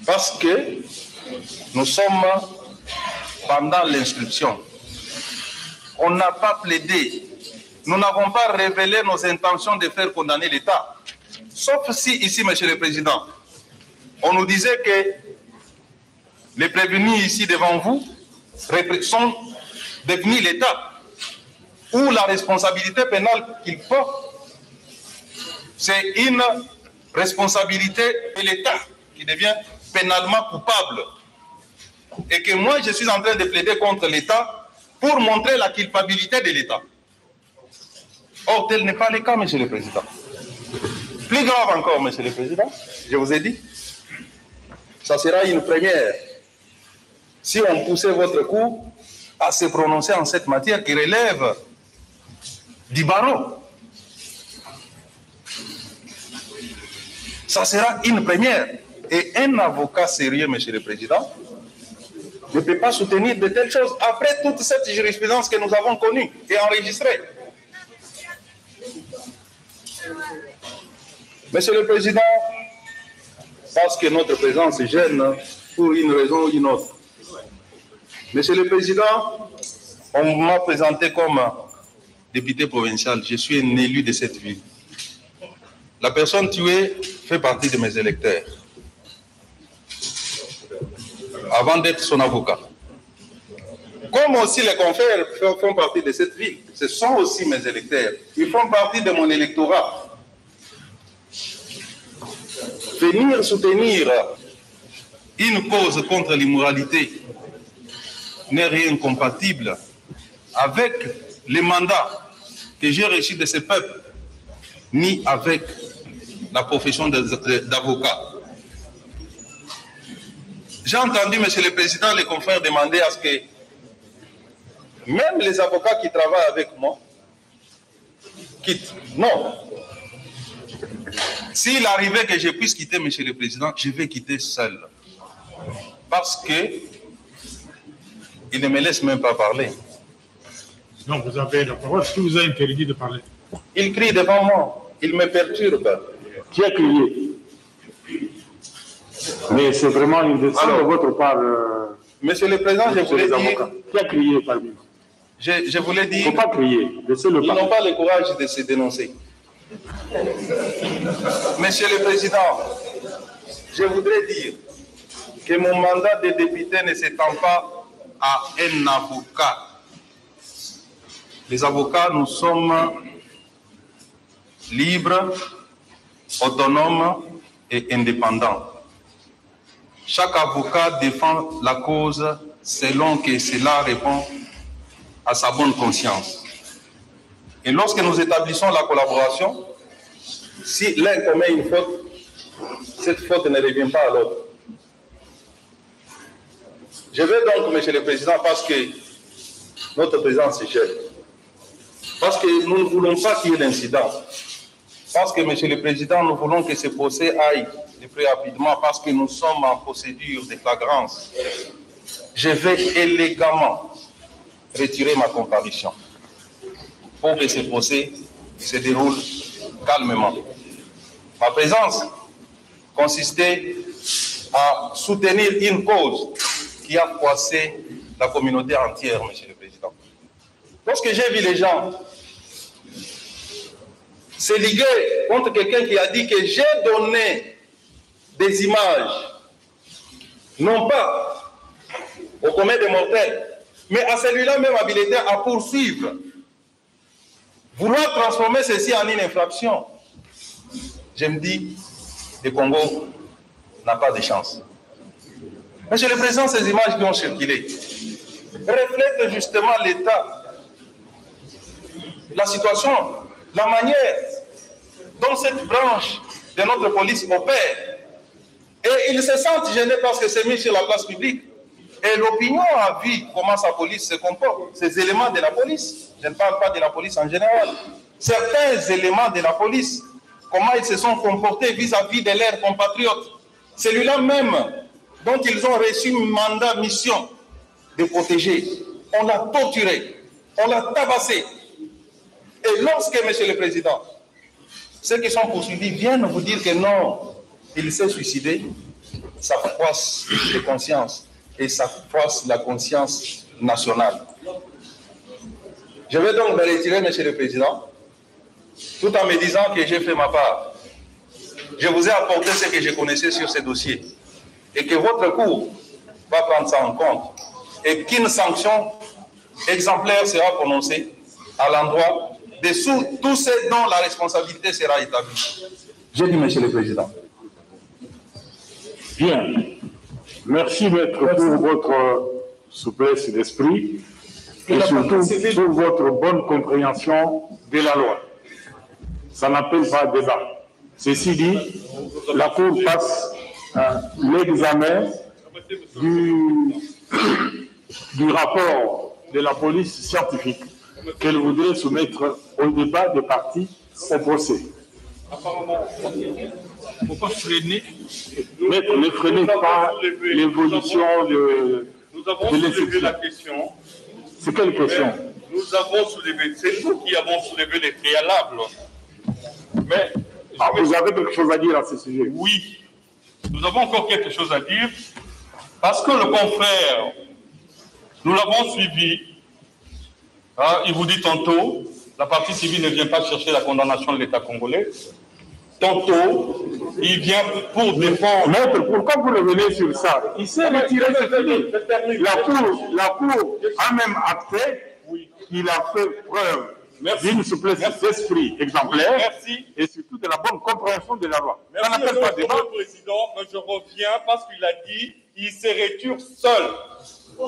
Parce que nous sommes pendant l'instruction. On n'a pas plaidé. Nous n'avons pas révélé nos intentions de faire condamner l'État. Sauf si, ici, Monsieur le Président, on nous disait que les prévenus ici devant vous sont devenus l'État, où la responsabilité pénale qu'ils portent, c'est une responsabilité de l'État qui devient pénalement coupable. Et que moi, je suis en train de plaider contre l'État pour montrer la culpabilité de l'État. Or, tel n'est pas le cas, Monsieur le Président. Plus grave encore, Monsieur le Président, je vous ai dit, ça sera une première. Si on poussait votre cour à se prononcer en cette matière qui relève du barreau, ça sera une première. Et un avocat sérieux, Monsieur le Président, ne peut pas soutenir de telles choses après toute cette jurisprudence que nous avons connue et enregistrée. Monsieur le Président, parce que notre présence gêne pour une raison ou une autre. Monsieur le Président, on m'a présenté comme député provincial. Je suis un élu de cette ville. La personne tuée fait partie de mes électeurs. Avant d'être son avocat. Comme aussi les confrères font partie de cette ville, ce sont aussi mes électeurs. Ils font partie de mon électorat. Venir soutenir une cause contre l'immoralité n'est rien compatible avec les mandats que j'ai reçus de ce peuple, ni avec la profession d'avocat. J'ai entendu, Monsieur le Président, les confrères demander à ce que même les avocats qui travaillent avec moi quittent. Non. S'il arrivait que je puisse quitter, Monsieur le Président, je vais quitter seul. Parce que il ne me laisse même pas parler. Non, vous avez la parole. Qui vous a interdit de parler? Il crie devant moi. Il me perturbe. Qui a crié? Mais c'est vraiment une décision de votre part. Monsieur le Président, je voulais dire... Qui a crié parmi vous? Je voulais dire... Il ne faut pas crier. Laissez-le parler. Ils n'ont pas le courage de se dénoncer. Monsieur le Président, je voudrais dire que mon mandat de député ne s'étend pas à un avocat. Les avocats, nous sommes libres, autonomes et indépendants. Chaque avocat défend la cause selon que cela répond à sa bonne conscience. Et lorsque nous établissons la collaboration, si l'un commet une faute, cette faute ne revient pas à l'autre. Je vais donc, Monsieur le Président, parce que notre présence est jeune, parce que nous ne voulons pas qu'il y ait d'incident, parce que, Monsieur le Président, nous voulons que ce procès aille le plus rapidement, parce que nous sommes en procédure de flagrance. Je vais élégamment retirer ma comparution pour que ce procès se déroule calmement. Ma présence consistait à soutenir une cause qui a froissé la communauté entière, Monsieur le Président. Lorsque j'ai vu les gens se liguer contre quelqu'un qui a dit que j'ai donné des images, non pas au commun des mortels, mais à celui-là même habilité à poursuivre, vouloir transformer ceci en une infraction, je me dis, le Congo n'a pas de chance. Monsieur le Président, ces images qui ont circulé reflètent justement l'état, la situation, la manière dont cette branche de notre police opère. Et ils se sentent gênés parce que c'est mis sur la place publique. Et l'opinion a vu comment sa police se comporte, ces éléments de la police. Je ne parle pas de la police en général. Certains éléments de la police, comment ils se sont comportés vis-à-vis de leurs compatriotes. Celui-là même dont ils ont reçu un mandat, mission de protéger. On l'a torturé, on l'a tabassé. Et lorsque, Monsieur le Président, ceux qui sont poursuivis viennent vous dire que non, il s'est suicidé, ça froisse les consciences et ça froisse la conscience nationale. Je vais donc me retirer, Monsieur le Président, tout en me disant que j'ai fait ma part. Je vous ai apporté ce que je connaissais sur ces dossiers et que votre cour va prendre ça en compte et qu'une sanction exemplaire sera prononcée à l'endroit de tous ceux dont la responsabilité sera établie. J'ai dit, Monsieur le Président. Bien. Merci, Maître, pour votre souplesse d'esprit et surtout pour votre bonne compréhension de la loi. Ça n'appelle pas débat. Ceci dit, la Cour passe l'examen du rapport de la police scientifique qu'elle voudrait soumettre au débat des parties au procès. Apparemment, il ne faut pas freiner. Maître, ne freinez pas l'évolution de Nous avons soulevé la question. C'est quelle question? Nous avons soulevé, c'est nous qui avons soulevé les préalables. Mais vous avez quelque chose à dire à ce sujet? oui, nous avons encore quelque chose à dire parce que le confrère, nous l'avons suivi. Il vous dit tantôt, la partie civile ne vient pas chercher la condamnation de l'État congolais. Tantôt, il vient pour défendre. Maître, pourquoi vous revenez sur ça? Il s'est retiré, c'est fini. La Cour a même acté qu'il a fait preuve d'une souplesse d'esprit exemplaire et surtout de la bonne compréhension de la loi. Ça n'appelle pas débat. Président, mais je reviens parce qu'il a dit qu'il se retire seul.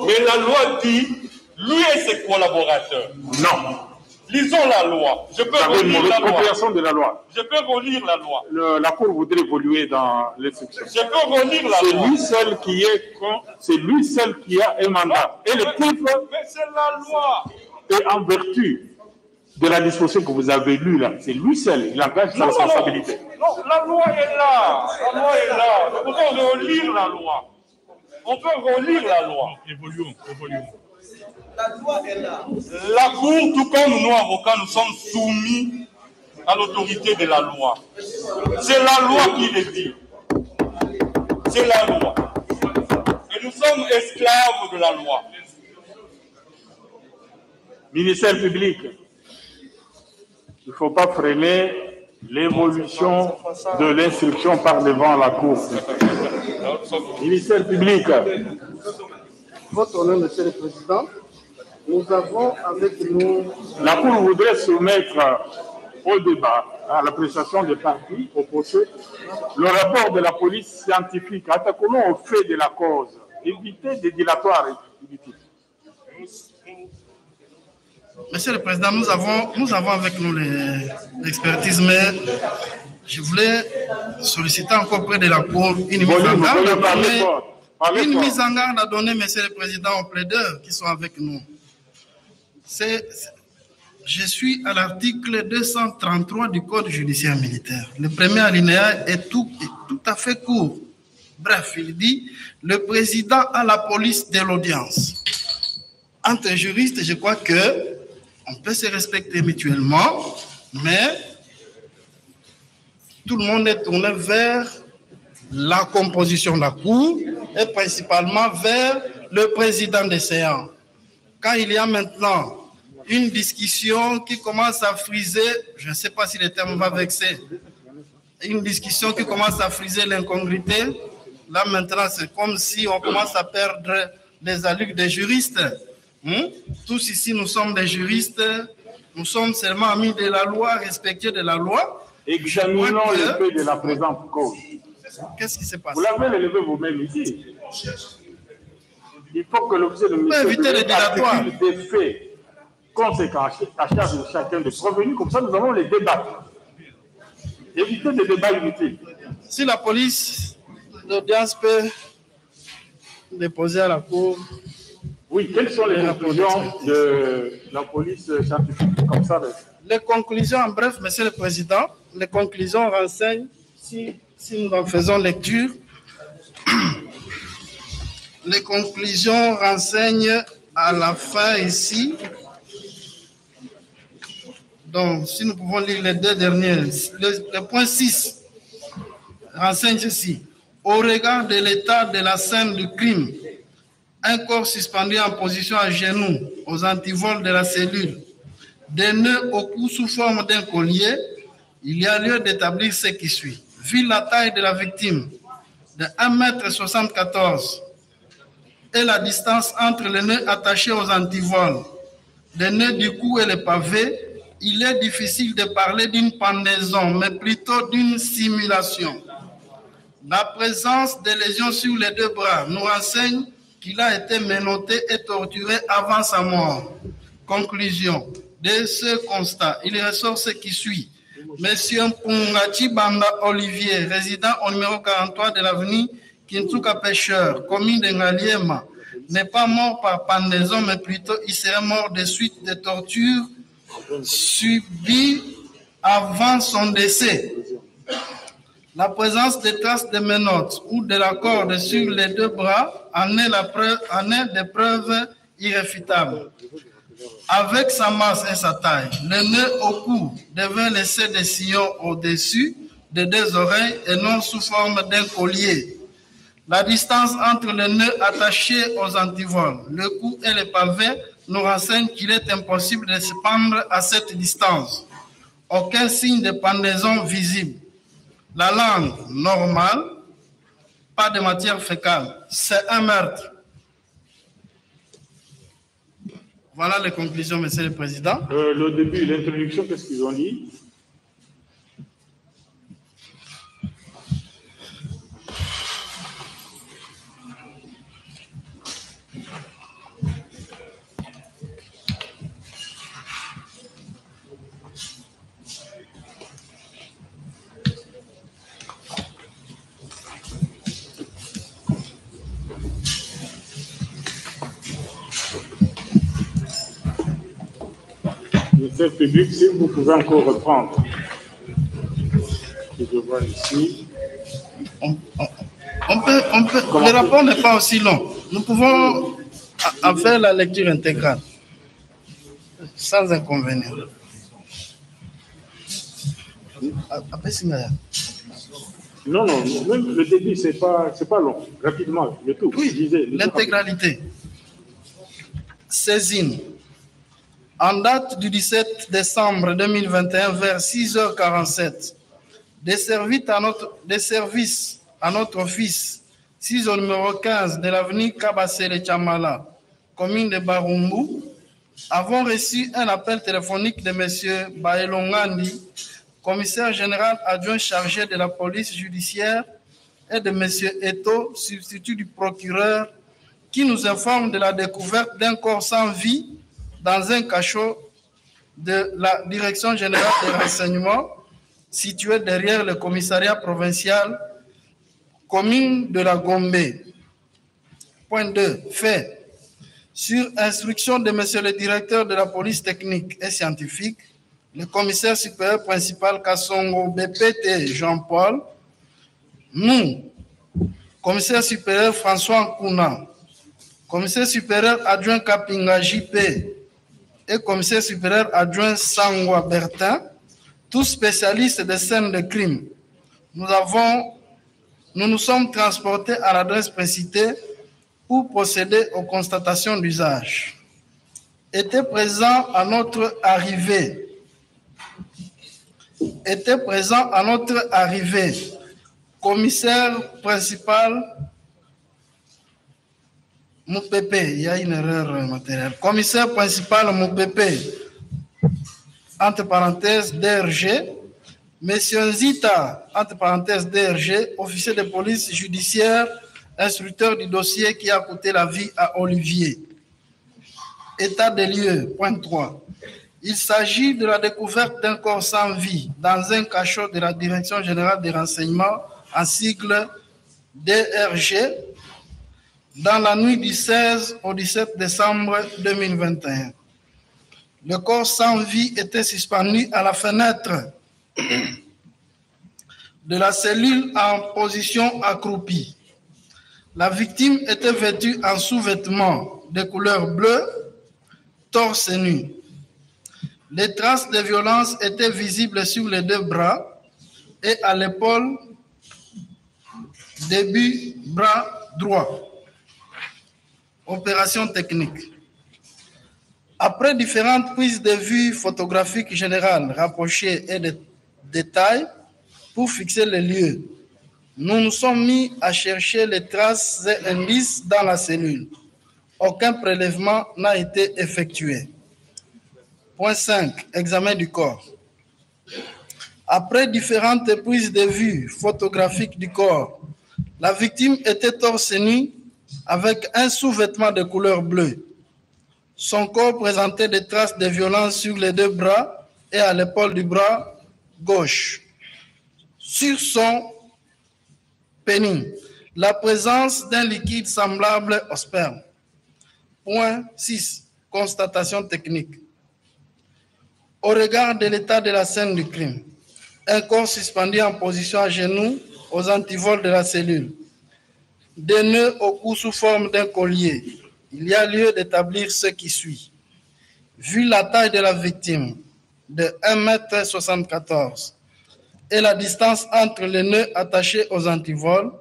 Mais la loi dit, lui et ses collaborateurs. Non. Lisons la loi. Je peux relire la loi. Compréhension de la loi. Je peux relire la loi. La Cour voudrait évoluer dans l'instruction. Je peux relire la loi. C'est lui seul qui a un mandat. Et le titre. Mais c'est la loi. Et en vertu de la disposition que vous avez lue là, c'est lui seul, il engage sa responsabilité. Non, la loi est là. La loi est là. Nous pouvons relire la loi. On peut relire la loi. Évoluons. La loi est là. La Cour, tout comme nous, avocats, nous sommes soumis à l'autorité de la loi. C'est la loi qui le dit. C'est la loi. Et nous sommes esclaves de la loi. Ministère public, il ne faut pas freiner l'évolution de l'instruction par devant la Cour. Ministère public. Votre honneur, Monsieur le Président, nous avons avec nous... La Cour voudrait soumettre au débat, à l'appréciation des parties, au procès, le rapport de la police scientifique attaquant au fait de la cause, éviter des dilatoires inutiles. Monsieur le Président, nous avons avec nous l'expertise, mais je voulais solliciter encore près de la Cour une mise en garde à donner, Monsieur le Président, aux plaideurs qui sont avec nous. Je suis à l'article 233 du Code judiciaire militaire. Le premier alinéa est tout à fait court. Bref, il dit « Le président a la police de l'audience ». Entre juristes, je crois que on peut se respecter mutuellement, mais tout le monde est tourné vers la composition de la Cour et principalement vers le président des séances. Quand il y a maintenant une discussion qui commence à friser, je ne sais pas si le terme va vexer, une discussion qui commence à friser l'incongruité, là maintenant c'est comme si on commence à perdre les allures des juristes. Tous ici nous sommes des juristes, nous sommes seulement amis de la loi, respectueux de la loi. Examinons le fait de la présente cause. Qu'est-ce qui se passe? Vous l'avez élevé vous-même ici. Il faut que l'officier de ministère éviter les dilatoires. Des faits conséquents à charge de chacun des prévenus, comme ça nous allons les débattre. Éviter des débats inutiles. Si la police d'audience peut déposer à la Cour. Oui, quelles sont les conclusions de la police scientifique comme ça? Les conclusions, en bref, Monsieur le Président, les conclusions renseignent, si nous en faisons lecture, les conclusions renseignent à la fin ici. Donc, si nous pouvons lire les deux derniers, le point 6 renseigne ceci. Au regard de l'état de la scène du crime, un corps suspendu en position à genoux aux antivols de la cellule, des nœuds au cou sous forme d'un collier, il y a lieu d'établir ce qui suit. Vu la taille de la victime de 1,74 m et la distance entre les nœuds attachés aux antivols, les nœuds du cou et les pavés, il est difficile de parler d'une pendaison, mais plutôt d'une simulation. La présence de lésions sur les deux bras nous renseigne qu'il a été menotté et torturé avant sa mort. Conclusion. De ce constat, il ressort ce qui suit. Monsieur Mpungati Banda Olivier, résident au numéro 43 de l'avenue Kintuka Pêcheur, commune de Ngaliema, n'est pas mort par pendaison, mais plutôt il serait mort de suite de tortures subies avant son décès. La présence de traces de menottes ou de la corde sur les deux bras en est des preuves irréfutables. Avec sa masse et sa taille, le nœud au cou devait laisser des sillons au-dessus des deux oreilles et non sous forme d'un collier. La distance entre les nœuds attachés aux antivols, le cou et les pavés nous renseigne qu'il est impossible de se pendre à cette distance. Aucun signe de pendaison visible. La langue normale, pas de matière fécale. C'est un meurtre. Voilà les conclusions, Monsieur le Président. Le début, l'introduction, qu'est-ce qu'ils ont dit? Ministère public, si vous pouvez encore reprendre. Je vois ici. Le rapport n'est pas aussi long. Nous pouvons en faire la lecture intégrale, sans inconvénient. Non, même le début, c'est pas long. Rapidement, le tout. Oui, l'intégralité. Saisine. En date du 17 décembre 2021, vers 6h47, des services à notre office, 6 au numéro 15 de l'avenue Kabassele Chamala, commune de Barumbu, avons reçu un appel téléphonique de M. Baelongandi, commissaire général adjoint chargé de la police judiciaire, et de M. Eto, substitut du procureur, qui nous informe de la découverte d'un corps sans vie dans un cachot de la Direction générale des renseignements situé derrière le commissariat provincial commune de la Gombe. Point 2. Fait. Sur instruction de monsieur le directeur de la police technique et scientifique, le commissaire supérieur principal Kassongo BPT Jean-Paul, nous, commissaire supérieur François Nkuna, commissaire supérieur adjoint Kapinga JP et commissaire supérieur adjoint Sangwa Bertin, tous spécialistes des scènes de crime, nous nous sommes transportés à l'adresse précitée pour procéder aux constatations d'usage. Était présent à notre arrivée, commissaire principal Moupépé, il y a une erreur matérielle. Commissaire principal Moupépé, entre parenthèses DRG, Monsieur Nzita, entre parenthèses DRG, officier de police judiciaire, instructeur du dossier qui a coûté la vie à Olivier. État des lieux, point 3. Il s'agit de la découverte d'un corps sans vie dans un cachot de la Direction générale des renseignements, en sigle DRG, dans la nuit du 16 au 17 décembre 2021. Le corps sans vie était suspendu à la fenêtre de la cellule en position accroupie. La victime était vêtue en sous-vêtements de couleur bleue, torse nu. Les traces de violence étaient visibles sur les deux bras et à l'épaule Début, bras droit. Opération technique. Après différentes prises de vue photographiques générales, rapprochées et de détails pour fixer les lieux, nous nous sommes mis à chercher les traces et indices dans la cellule. Aucun prélèvement n'a été effectué. Point 5. Examen du corps. Après différentes prises de vue photographiques du corps, la victime était torse nu avec un sous-vêtement de couleur bleue. Son corps présentait des traces de violence sur les deux bras et à l'épaule du bras gauche. Sur son pénis, la présence d'un liquide semblable au sperme. Point 6. Constatation technique. Au regard de l'état de la scène du crime, un corps suspendu en position à genoux aux antivols de la cellule, des nœuds au cou sous forme d'un collier, il y a lieu d'établir ce qui suit. Vu la taille de la victime de 1,74 m et la distance entre les nœuds attachés aux antivols,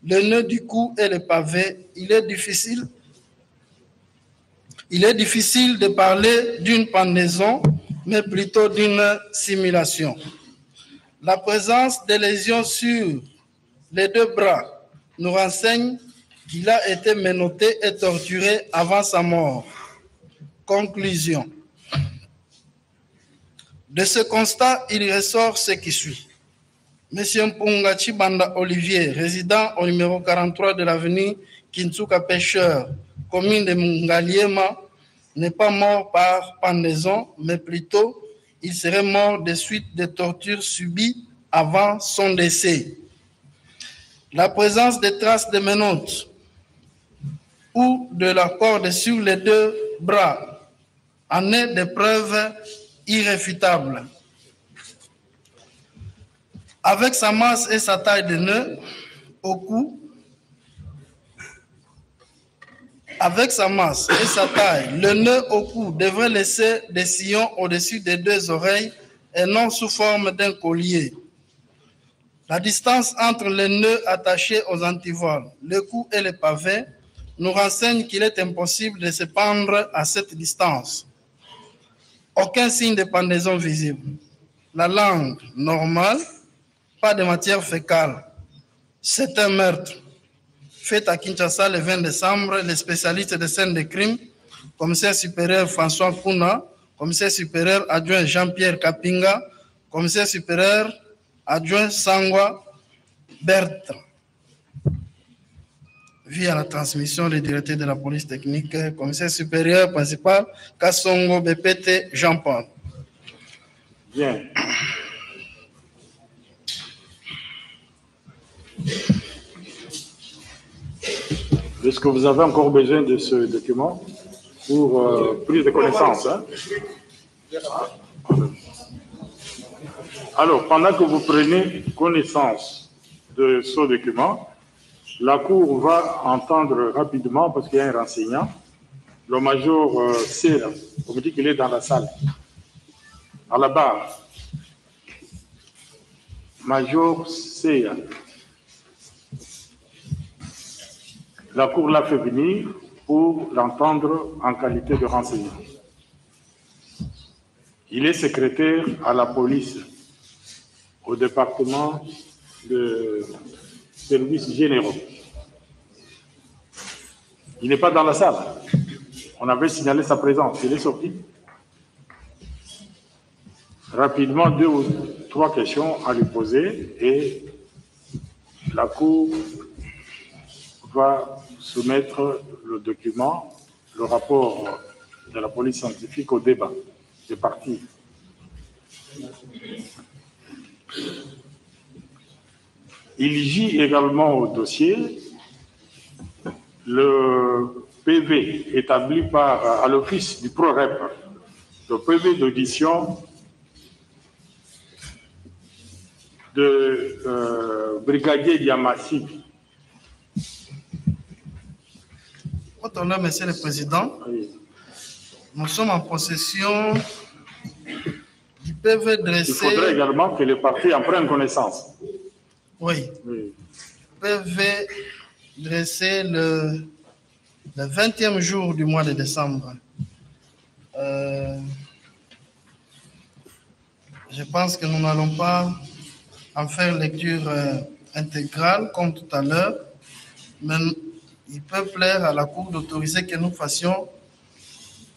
le nœud du cou et le pavé, il est difficile de parler d'une pendaison, mais plutôt d'une simulation. La présence des lésions sur les deux bras nous renseigne qu'il a été menotté et torturé avant sa mort. Conclusion. De ce constat, il ressort ce qui suit. M. Mpunga Chibanda Olivier, résident au numéro 43 de l'avenue Kintsuka Pêcheur, commune de Mungaliema, n'est pas mort par pendaison, mais plutôt il serait mort des suites de tortures subies avant son décès. La présence des traces de menottes ou de la corde sur les deux bras en est des preuves irréfutables. Avec sa masse et sa taille de nœud au cou, le nœud au cou devrait laisser des sillons au-dessus des deux oreilles et non sous forme d'un collier. La distance entre les nœuds attachés aux antivols, le cou et le pavé nous renseigne qu'il est impossible de se pendre à cette distance. Aucun signe de pendaison visible. La langue normale, pas de matière fécale. C'est un meurtre. Fait à Kinshasa le 20 décembre, les spécialistes de scènes de crime, commissaire supérieur François Kouna, commissaire supérieur adjoint Jean-Pierre Kapinga, commissaire supérieur adjoint Sangwa Bertrand. Via la transmission du directeur de la police technique, commissaire supérieur principal Kassongo BPT Jean-Paul. Bien. Est-ce que vous avez encore besoin de ce document pour prise de connaissance, hein? Alors, pendant que vous prenez connaissance de ce document, la Cour va entendre rapidement, parce qu'il y a un renseignant, le major Serra. On me dit qu'il est dans la salle, à la barre. Major Serra. La Cour l'a fait venir pour l'entendre en qualité de renseignement. Il est secrétaire à la police, au département de services généraux. Il n'est pas dans la salle. On avait signalé sa présence. Il est sorti. Rapidement, 2 ou 3 questions à lui poser et la Cour va soumettre le document, le rapport de la police scientifique au débat des parties. Il gît également au dossier le PV établi à l'office du PROREP, le PV d'audition de brigadier Diamassi. Votre honneur, Monsieur le Président, oui. Nous sommes en possession du PV dressé. Il faudrait également que les parties en prennent connaissance. Oui. Oui. PV dressé le 20e jour du mois de décembre. Je pense que nous n'allons pas en faire lecture intégrale comme tout à l'heure, mais il peut plaire à la Cour d'autoriser que nous fassions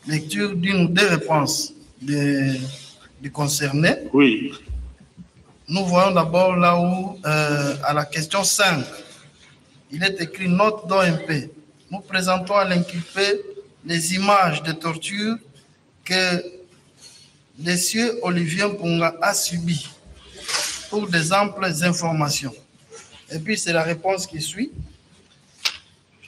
lecture d'une ou deux réponses du concerné. Oui. Nous voyons d'abord là où, à la question 5, il est écrit note d'OMP. Nous présentons à l'inculpé les images de torture que Monsieur Olivier Mpunga a subies pour des amples informations. Et puis c'est la réponse qui suit.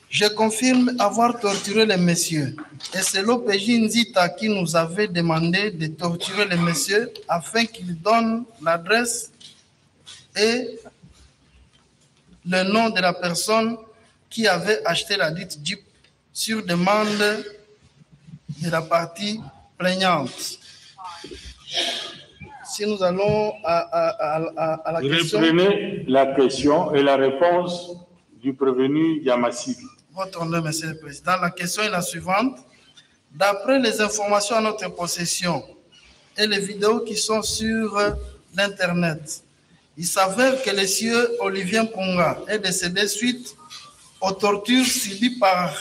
Je confirme avoir torturé les messieurs. Et c'est l'OPJ Nzita qui nous avait demandé de torturer les messieurs afin qu'ils donnent l'adresse et le nom de la personne qui avait acheté la dite Jeep sur demande de la partie plaignante. Si nous allons à la question... Reprenez la question et la réponse du prévenu Yamassibi. Votre honneur, Monsieur le Président. La question est la suivante. D'après les informations à notre possession et les vidéos qui sont sur l'Internet, il s'avère que monsieur Olivier Mpunga est décédé suite aux tortures subies par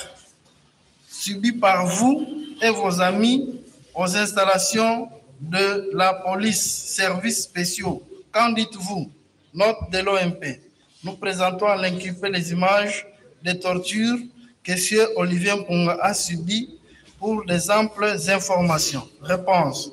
vous et vos amis aux installations de la police, services spéciaux. Qu'en dites-vous? Note de l'OMP. Nous présentons à l'inculpé les images des tortures que M. Olivier Mpunga a subies pour des amples informations. Réponse.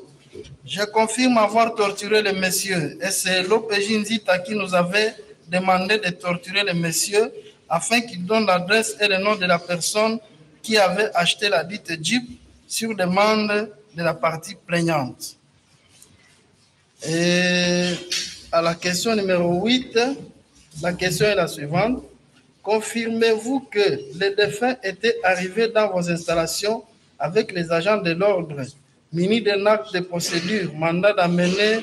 Je confirme avoir torturé les messieurs et c'est l'OPJ Nzita qui nous avait demandé de torturer les messieurs afin qu'ils donnent l'adresse et le nom de la personne qui avait acheté la dite Jeep sur demande de la partie plaignante. Et à la question numéro 8, la question est la suivante. Confirmez-vous que les défunts étaient arrivés dans vos installations avec les agents de l'ordre, munis d'un acte de procédure, mandat d'amener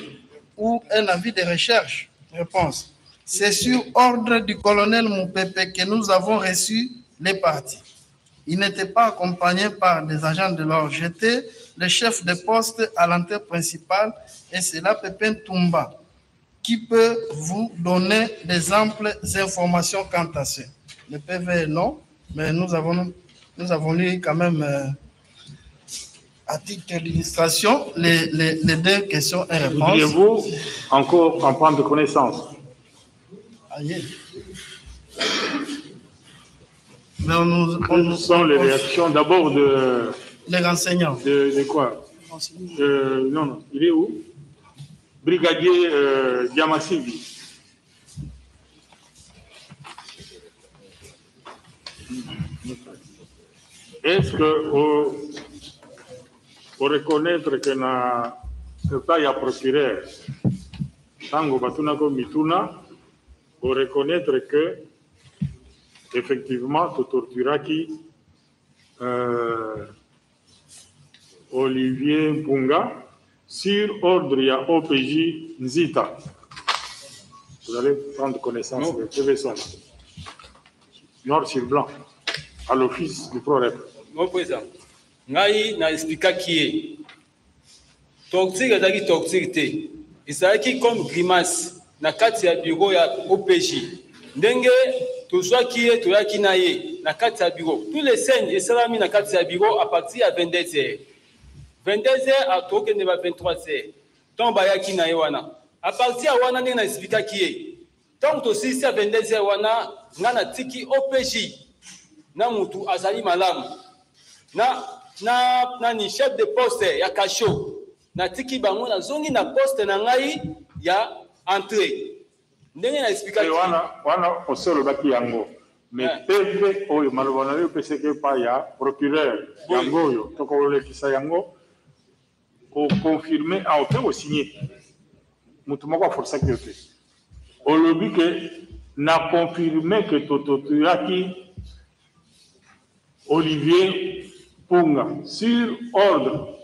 ou un avis de recherche? Réponse. C'est sur ordre du colonel Moupepe que nous avons reçu les parties. Il n'était pas accompagné par des agents de l'ordre. J'étais le chef de poste à l'entrée principale et c'est là Pépin Toumba qui peut vous donner des amples informations quant à ça. Le PV est non, mais nous avons lu quand même à titre d'illustration les deux questions et réponses. Voudriez-vous encore en prendre connaissance? Aïe. Quelles sont les réactions d'abord de... Les renseignants. De quoi? Non, il est où? Brigadier Yamassibi. Est-ce que pour reconnaître que na pas ya procureur tango batuna ko mituna pour reconnaître que effectivement tu torturaki Olivier Mpunga sur ordre ya OPJ Nzita. Vous allez prendre connaissance de TV son noir sur blanc à l'office du PROREP. Mon président, ngai na expliquer qui est torture ezaki torture te ezalaki comme grimace na kati ya bureau ya OPJ ndenge tozwaki ye toyaki na ye na kati ya bureau tous les scènes esalami na kati ya bureau à partir ya 22h 22h à tokende ba 23h donc bayaki na ye wana à partir ya wana ndenge na expliquer ye donc tosisi ya 22h wana ngana tiki OPJ na mutu azali malamu na ni chef de poste ya kasho na tiki bango na zongi na poste na ngai ya entrée ndenge na expliquer wana osolo baki yango mais PV oyo malobana yo peseke pa ya procureur yango yo tokole kisa yango ko confirmer a ote o signer mutu moko força ki ote o lobi que na confirmer que tototuraki Olivier Mpunga sur ordre.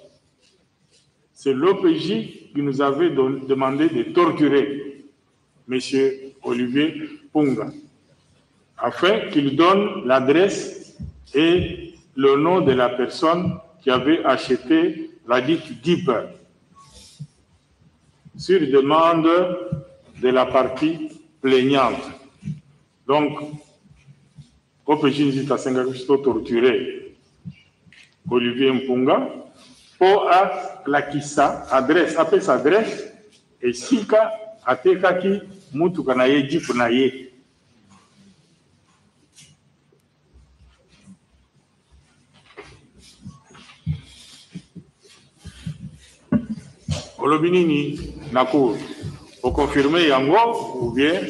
C'est l'OPJ qui nous avait demandé de torturer M. Olivier Mpunga. afin qu'il donne l'adresse et le nom de la personne qui avait acheté la dite DIP sur demande de la partie plaignante. Donc, OPJ Nzita Sengakusto torturé Olivier Mpunga pour la kisa adresse, appelle sa adresse et sika atekaki mutuka na ye DIP na ye. Olobinini Nakour, pour confirmer yango ou bien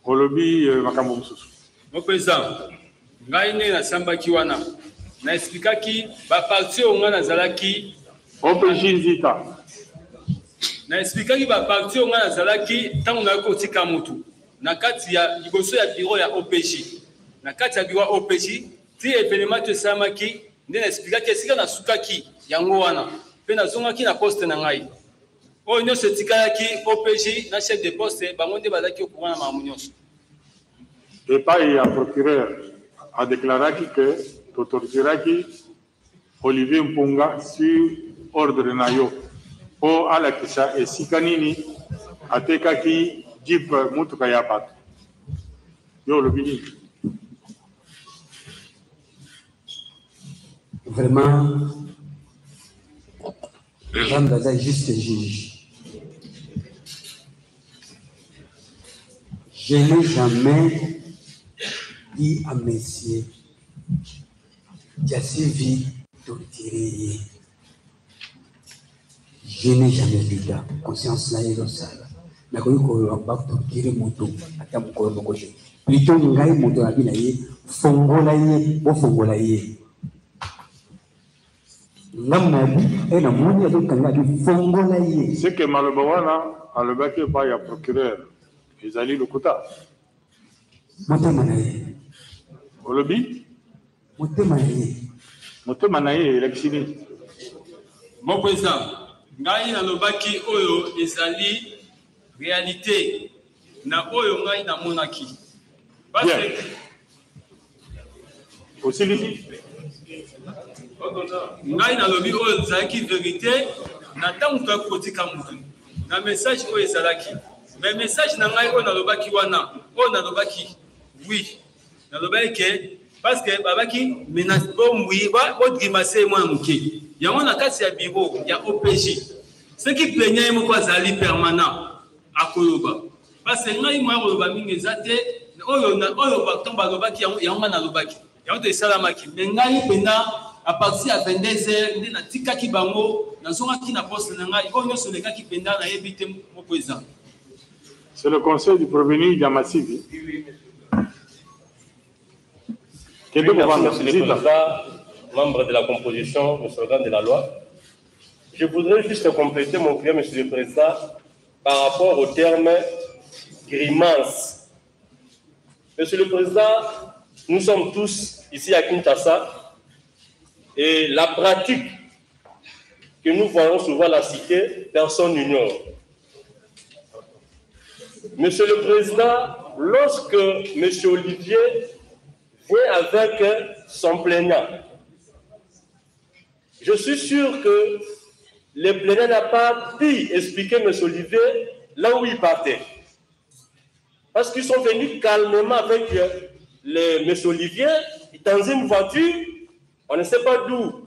Olobi makambo mususu. Mon président, ngai ne na sambaki wana na expliquaki ba parti onga na zalaki OPJ Nzita. Na expliquaki ba parti onga na zalaki tango na ko tika mutu na kati ya liboso ya bureau ya OPJ. Na kati ya bureau OPJ ti événement te samaki nde na expliquaki esika na sukaki yango wana. Pena zonga ki na poste na ngai. O nyo se tikayaki OPJ na chef de poste bangonde bazaki okuna na mamunyoso. Et pas il y a procureur a déclaré que torturaki Olivier Mpunga sur ordre nayo o ala kisa et sikanini atekaki DIP mutuka ya bato. Yo lobini. Vraiment Jean Dada est juste juge. Je n'ai jamais dit à messieurs qui a suivi torturer. Je n'ai jamais dit ça. Conscience là est dans ça. Mais quand on va torturer mon dos, attends mon corps, mon cocher. Plutôt on gagne mon dos à binaye, fongolaye, ou fongolaye. C'est que Malobawana a le bac par le procureur. Ils allaient le quota. Au lobby Motemanaye, électionné. Mon président, ngai na lobaki oyo ezali réalité na oyo ngai na monaki. Parce que aussi lui. Ngai na lobi oyo ezalaki vérité na ntango tokotika mutu na message oyo ezalaki mais message na ngai oyo nalobaki wana oyo nalobaki oui nalobaki ke parce que babaki menace bomwi ba odrimase mwa muke yango na kati ya bureau ya OPJ ce qui plaignait moko azali permanent akoloba parce que ngai mwa koloba mingi ezate oyo na oyo batomba lobaki yango nalobaki yango te salamaki mais ngai pena à partir à 22h, nous avons dit que nous avons c'est le conseil du prévenu Yamassivi. Oui, merci, monsieur le président, membre de la composition, monsieur l'organe de la loi. Je voudrais juste compléter mon prière, monsieur le président, par rapport au terme grimace. Monsieur le président, nous sommes tous ici à Kinshasa. Et la pratique que nous voyons souvent la cité, personne n'ignore. Monsieur le Président, lorsque M. Olivier vient avec son plaignant, je suis sûr que le plaignant n'a pas pu expliquer M. Olivier là où il partait. Parce qu'ils sont venus calmement avec M. Olivier dans une voiture. On ne sait pas d'où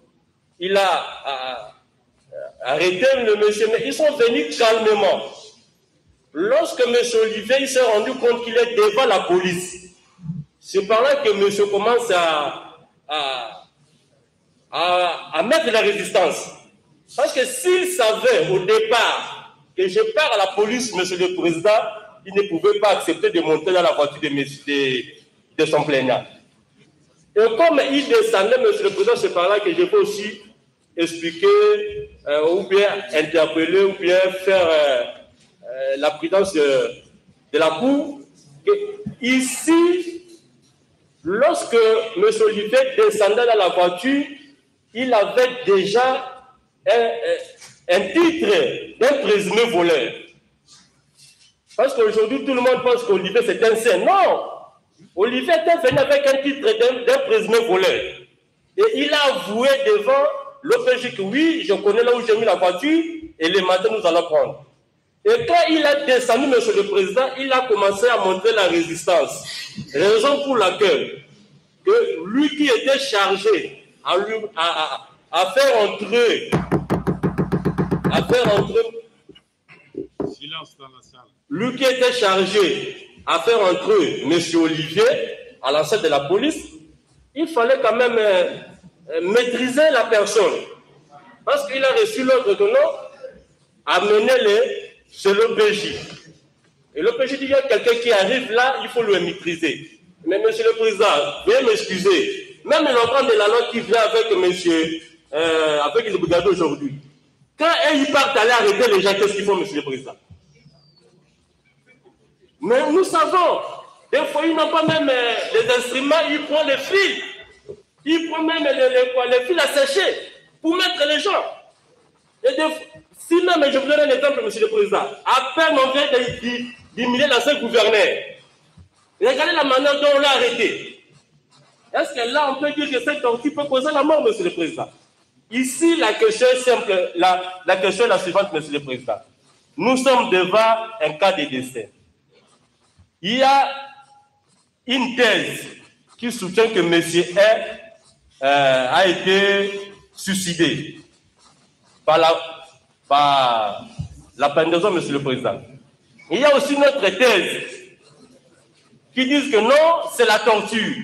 il a arrêté le monsieur, mais ils sont venus calmement. Lorsque M. Olivier s'est rendu compte qu'il est devant la police, c'est par là que monsieur commence à mettre la résistance. Parce que s'il savait au départ que je pars à la police, monsieur le président, il ne pouvait pas accepter de monter dans la voiture de son plaignant. Et comme il descendait, monsieur le président, c'est par là que je peux aussi expliquer ou bien interpeller ou bien faire la prudence de la Cour. Que ici, lorsque M. Olivier descendait dans la voiture, il avait déjà un titre d'un présumé voleur. Parce qu'aujourd'hui, tout le monde pense qu'Olivier, c'est un saint. Non! Olivier était venu avec un titre d'un présumé voleur. Et il a avoué devant l'OPJ que oui, je connais là où j'ai mis la voiture et le matin nous allons prendre. Et quand il a descendu, monsieur le président, il a commencé à montrer la résistance. Raison pour laquelle que lui qui était chargé à faire entrer. Silence dans la salle. Lui qui était chargé à faire entrer M. Olivier à l'enceinte de la police, il fallait quand même maîtriser la personne. Parce qu'il a reçu l'ordre de non, amener chez l'OPJ. Et l'OPJ dit qu'il y a quelqu'un qui arrive là, il faut le maîtriser. Mais monsieur le président, veuillez m'excuser. Même l'enfant de la loi qui vient avec monsieur, avec le brigadier aujourd'hui, quand ils partent aller arrêter les gens, qu'est-ce qu'ils font, monsieur le président? Mais nous savons, des fois, ils n'ont pas même les instruments, ils prennent les fils. Ils prennent même les fils à sécher pour mettre les gens. Et si même, je vous donne un exemple, monsieur le président, à peine on vient d'humilier l'ancien gouverneur. Regardez la manière dont on l'a arrêté. Est-ce que là, on peut dire que cette torture peut causer la mort, monsieur le président? Ici, la question est simple. La question est la suivante, monsieur le président. Nous sommes devant un cas de décès. Il y a une thèse qui soutient que M. A été suicidé par la pendaison, monsieur le président. Il y a aussi une autre thèse qui dit que non, c'est la torture.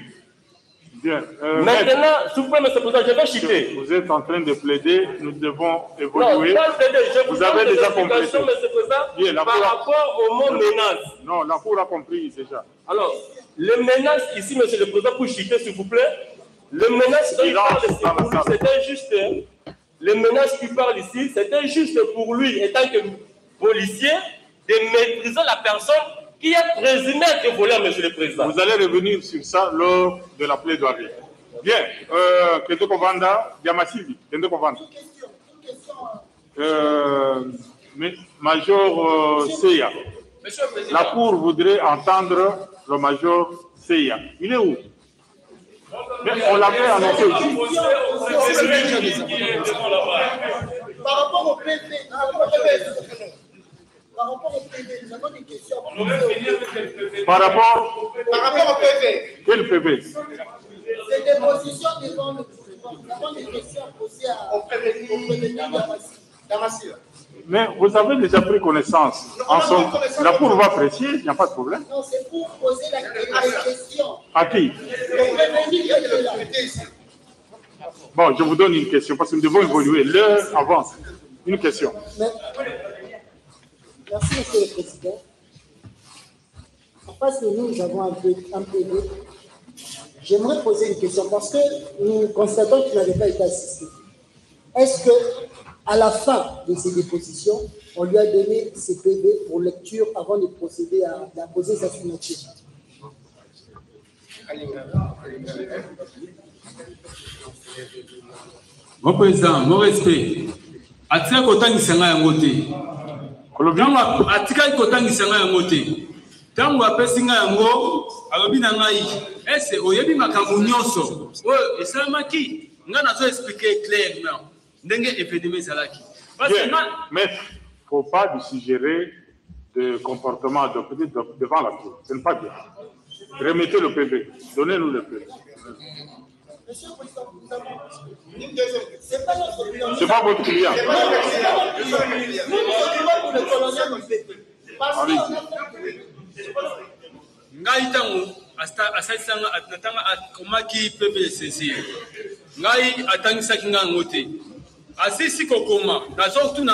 Bien. Maintenant, s'il vous plaît, monsieur le président, je vais citer. Vous êtes en train de plaider, nous devons évoluer. Non, je vous avez déjà compris. Monsieur le président, par rapport au mot menace. Non, la Cour a compris déjà. Alors, les menaces ici, monsieur le président, pour citer, s'il vous plaît, les menaces dont il parle ici, c'était juste. Les menaces qui parlent ici, c'était juste pour lui, étant que policier, de maîtriser la personne qui est présumée être voleur, monsieur le président. Vous allez revenir sur ça lors de la plaidoirie. Bien, Kendo Kovanda, Diamasili, Kendo Kovanda. Major Seya. La Cour voudrait entendre le Major Seya. Il est où? Mais on l'avait annoncé ici. Par rapport au PV, nous avons des questions. Par rapport au PV. Quel PV? C'est des positions devant le gouvernement. Nous avons des questions posées au président Damassi. Mais vous avez déjà pris connaissance. La Cour va apprécier, il n'y a pas de problème. Non, c'est pour poser la question. À qui? Bon, je vous donne une question, parce que nous devons évoluer. L'heure avance. Une question. Merci, monsieur le président. Parce que nous avons un PV, j'aimerais poser une question, parce que nous constatons qu'il n'avait pas été assisté. Est-ce que à la fin de ces dépositions, on lui a donné ces PV pour lecture avant de procéder à poser sa signature? Mon président, mon respect. Atika kotangisa nga yango te. Kolobanga atika kotangisa nga yango te. Tango apesi nga yango, alobi na ngai, ese oyebi makambo nyonso. Oyo esalamaki, nga nazo expliquer clairement. Ndenge événement ezalaki. Mais il ne faut pas lui suggérer de comportement adopté devant la Cour. Ce n'est pas bien. Remettez le PV. Donnez-nous le PV. Monsieur le Président, c'est pas notre client. C'est pas votre client. Nous demandons pour le colonel du PV. Parce que ngai tango asalisanga atanga akomaki PV saisir. Ngai atangisaki nga ngote. Asisi kokoma, nazotuna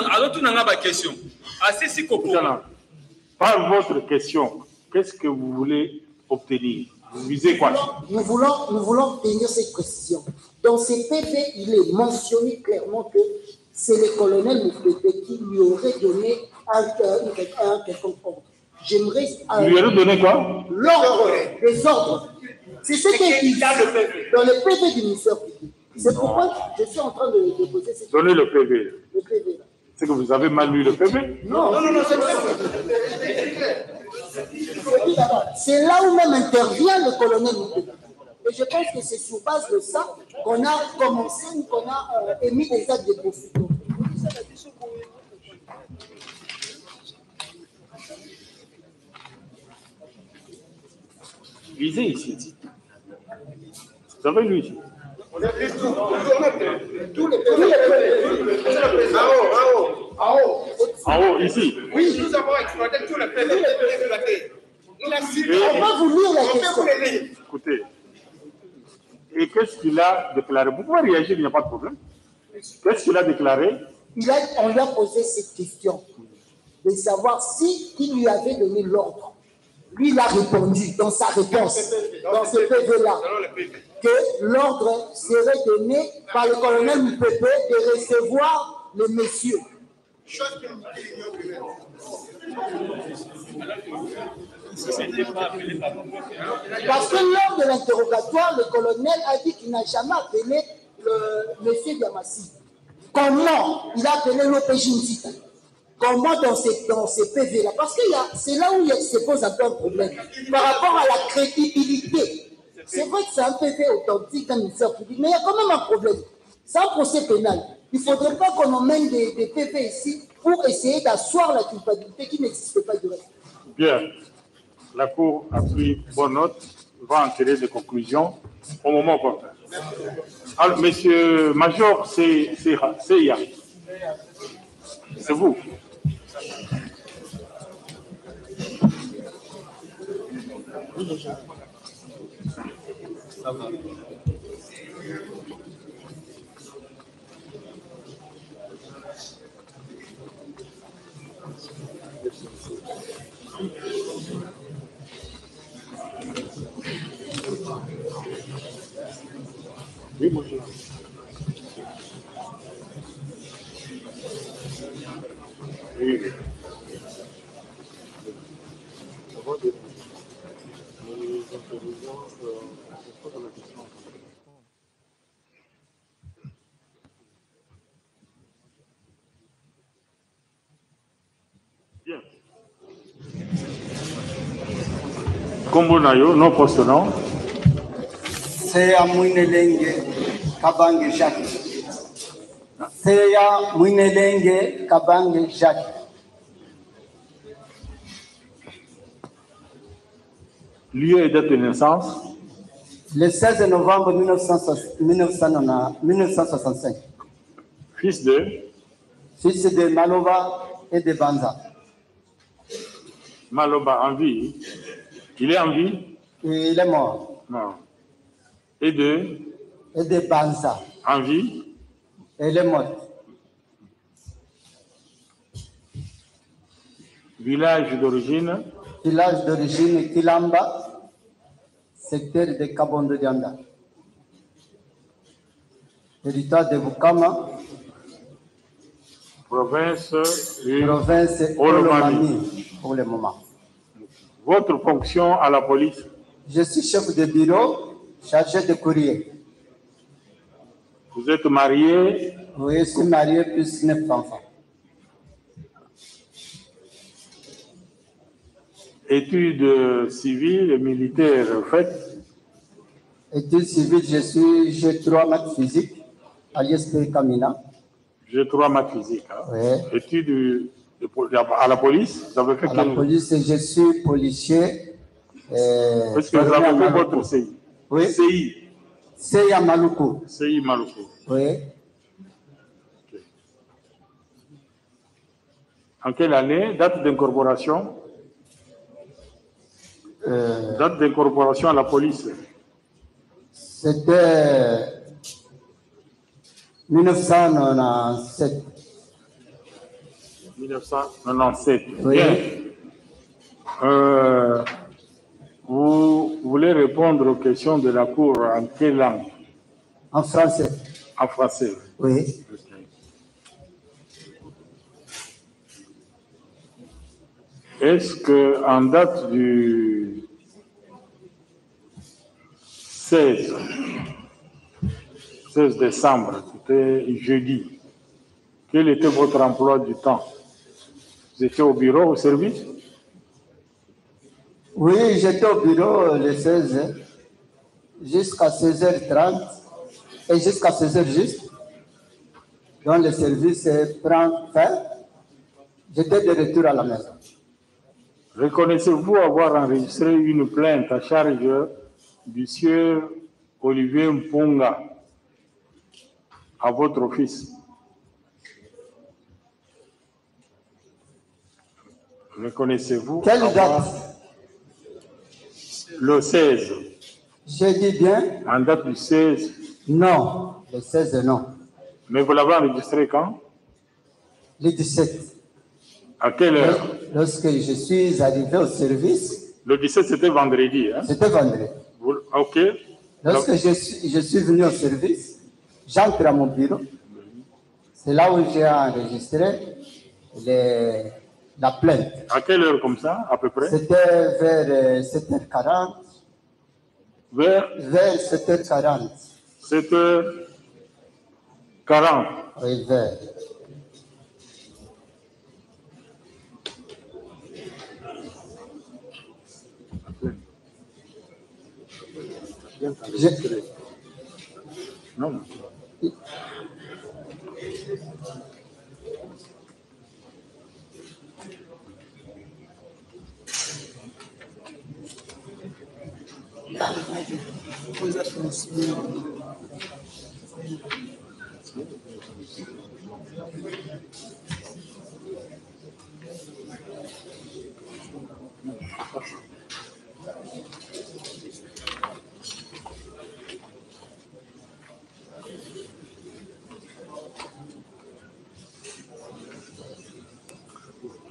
nga ba question. Asisi kokoma. Par votre question, qu'est-ce que vous voulez obtenir? Vous visez quoi? nous voulons obtenir cette précision. Dans ces PV, il est mentionné clairement que c'est le colonel Moufete qui lui aurait donné un quelconque ordre. J'aimerais. Lui aurait donné quoi? L'ordre, les ordres. C'est ce qui est dit dans le PV du ministère public. C'est pourquoi je suis en train de poser cette question. Donnez le PV. Le PV. C'est que vous avez mal lu le PV? Non, c'est vrai. C'est là où même intervient le colonel Moutouba. Et je pense que c'est sur base de ça qu'on a commencé, qu'on a émis des actes de profit. Lisez ici. Vous avez lu ici. On a vu tout. Tous les En haut, ici. Oui, nous avons exploité tous les PV. On va vous lire la question. Écoutez. Et qu'est-ce qu'il a déclaré? Vous pouvez réagir, il n'y a pas de problème. Qu'est-ce qu'il a déclaré? On lui a posé cette question de savoir si il lui avait donné l'ordre. Lui, il a répondu dans sa réponse, dans ce PV-là, que l'ordre serait donné par le colonel Moupépé de recevoir le monsieur. Parce que lors de l'interrogatoire, le colonel a dit qu'il n'a jamais appelé le monsieur Diamassi. Comment il a appelé l'OPJ Nsita? Comment dans ces PV-là? Parce que c'est là où il se pose un peu un problème. Par rapport à la crédibilité. C'est vrai que c'est un PV authentique d'un ministère public, mais il y a quand même un problème. C'est un procès pénal. Il ne faudrait pas qu'on emmène des PV ici pour essayer d'asseoir la culpabilité qui n'existe pas du reste. Bien. La Cour a pris bonne note, va en tirer des conclusions au moment opportun. Alors, monsieur Major, c'est Yann. C'est vous. Ça va. Oui, bonjour. Oui. Bien. Kombo nayo, non poste non. Seya Mwinelenge Kabange Jacques. Seya Mwinelenge Kabange Jacques. Lieu et date de naissance. Le 16 novembre 1965. Fils de Maloba et de Banza. Maloba en vie. Il est en vie? Et il est mort. Non. Et de Banza. En vie? Et il est mort. Village d'origine? Village d'origine Kilamba, secteur de Kabondo Dianda. Territoire de Bukama. Province Olomami pour le moment. Votre fonction à la police? Je suis chef de bureau, chargé de courrier. Vous êtes marié? Oui, je suis marié plus 9 enfants. Études civiles et militaires faites? Études civiles, je suis G3 maths physique à l'ISP Kamina. G3 maths physique. Hein? Oui. Études à la police? Vous avez fait à la police, je suis policier. Est-ce que vous avez fait votre CI? Oui. CI? CI à Maluku. CI Maluku. Oui. Okay. En quelle année? Date d'incorporation? Date d'incorporation à la police? C'était 1997. 1997. Oui. Bien. Vous voulez répondre aux questions de la Cour en quelle langue? En français. En français. Oui. Okay. Est-ce qu'en date du 16 décembre, c'était jeudi, quel était votre emploi du temps? Vous étiez au bureau, au service? Oui, j'étais au bureau le 16 jusqu'à 16h30 et jusqu'à 16h juste. Donc le service prend fin. J'étais de retour à la maison. Reconnaissez-vous avoir enregistré une plainte à charge du sieur Olivier Mpunga à votre office? Reconnaissez-vous Quelle avoir... date? Le 16. Je dis bien? En date du 16? Non, le 16 non. Mais vous l'avez enregistré quand? Le 17. À quelle heure? Lorsque je suis arrivé au service. Le 17, c'était vendredi. Hein? C'était vendredi. Ok. Lorsque je suis venu au service, j'entre à mon bureau. C'est là où j'ai enregistré la plainte. À quelle heure comme ça, à peu près? C'était vers 7h40. Vers 7h40. 7h40. Oui, vers. Non.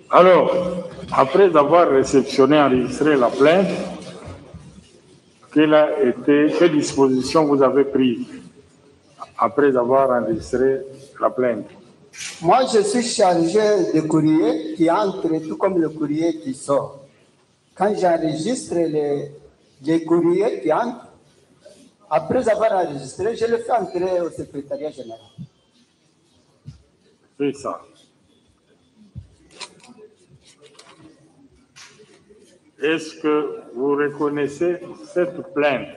Alors, après avoir réceptionné, enregistré la plainte, quelle disposition vous avez prise après avoir enregistré la plainte? Moi, je suis chargé de courrier qui entre tout comme le courrier qui sort. Quand j'enregistre les courriers qui entrent, après avoir enregistré, je le fais entrer au secrétariat général. C'est ça. Est-ce que vous reconnaissez cette plainte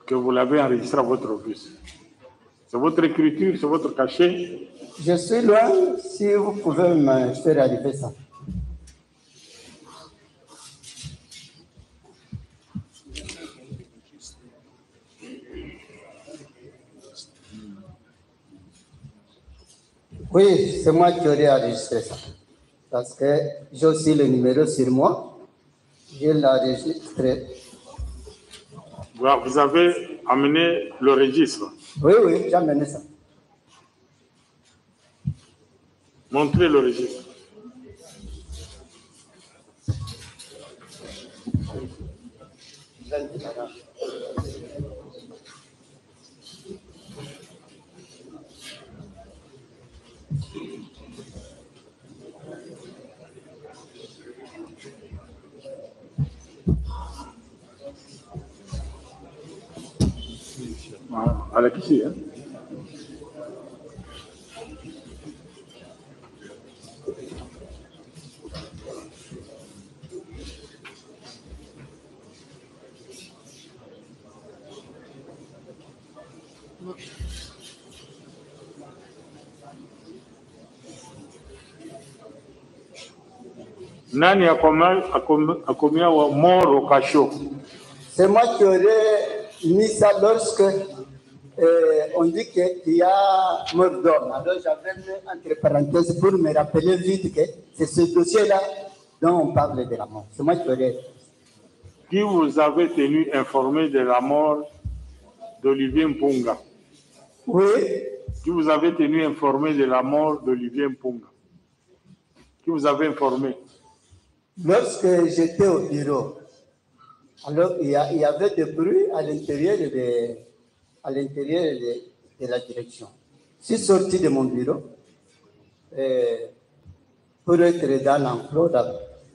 que vous l'avez enregistrée à votre office? C'est votre écriture, c'est votre cachet? Je suis loin, si vous pouvez me faire arriver ça. Oui, c'est moi qui aurais enregistré ça. Parce que j'ai aussi le numéro sur moi. Je l'ai enregistré. Vous avez amené le registre? Oui, oui, j'ai amené ça. Montrez le registre. À la ici, hein? Nani a commis mort au cachot? C'est moi qui aurais mis ça lorsque on dit qu'il y a mort d'homme. Alors j'avais mis entre parenthèses pour me rappeler vite que c'est ce dossier-là dont on parle de la mort. C'est moi qui aurais. Qui vous avez tenu informé de la mort d'Olivier Mpunga? Oui. Qui vous avez tenu informé de la mort d'Olivier Mpunga? Qui vous avez informé? Lorsque j'étais au bureau, alors il y avait des bruits à l'intérieur de la direction. Je suis sorti de mon bureau pour être dans l'emploi.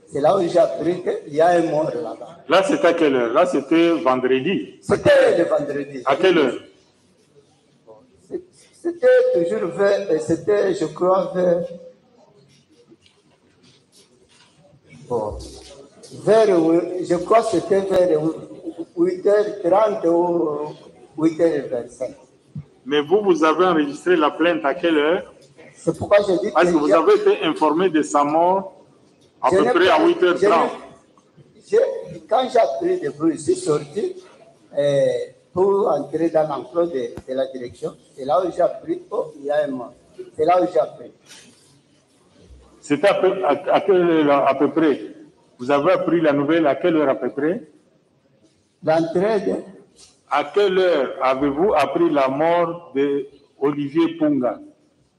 C'est là où j'ai appris qu'il y a un mort là-bas. Là, c'était à quelle heure? Là, c'était vendredi. C'était le vendredi. À quelle heure? C'était toujours vers, c'était, je crois, vers Bon. Je crois que c'était vers 8h30 ou 8h25. Mais vous avez enregistré la plainte à quelle heure? C'est pourquoi je dis parce que vous avez été informé de sa mort à peu près à 8h30. Quand j'ai appris de vous, je suis sorti pour entrer dans l'emploi de la direction. C'est là où j'ai appris, oh, il y a un mort. C'est là où j'ai appris. C'était à quelle heure à peu près? Vous avez appris la nouvelle à quelle heure à peu près? L'entrée de... À quelle heure avez-vous appris la mort d'Olivier Punga?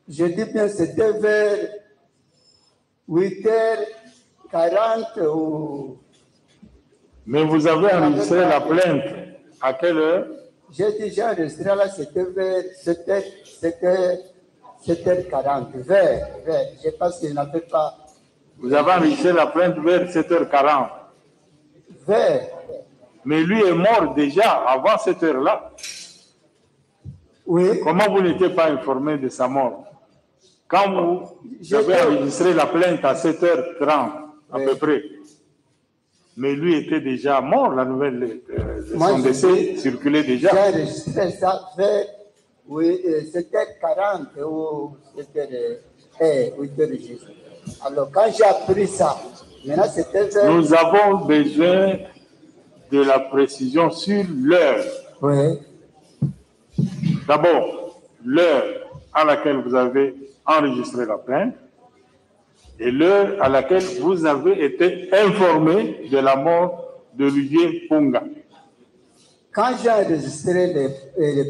Je dis bien, c'était vers 8h40 ou... Mais vous avez enregistré la plainte à quelle heure? J'ai déjà enregistré là, c'était vers 7h40, vers. Je pense qu'il n'avait pas... Vous avez enregistré la plainte vers 7h40? Vers. Mais lui est mort déjà avant cette heure-là. Oui. Comment vous n'étiez pas informé de sa mort? Quand vous avez enregistré la plainte à 7h30 à peu près, mais lui était déjà mort, la nouvelle de son décès circulait déjà. J'ai enregistré ça vers 7h40 ou 8h juste. Alors quand j'ai appris ça, maintenant c'était vers... Nous avons besoin de la précision sur l'heure. Oui. D'abord, l'heure à laquelle vous avez enregistré la plainte et l'heure à laquelle vous avez été informé de la mort d'Olivier Punga. Quand j'ai enregistré les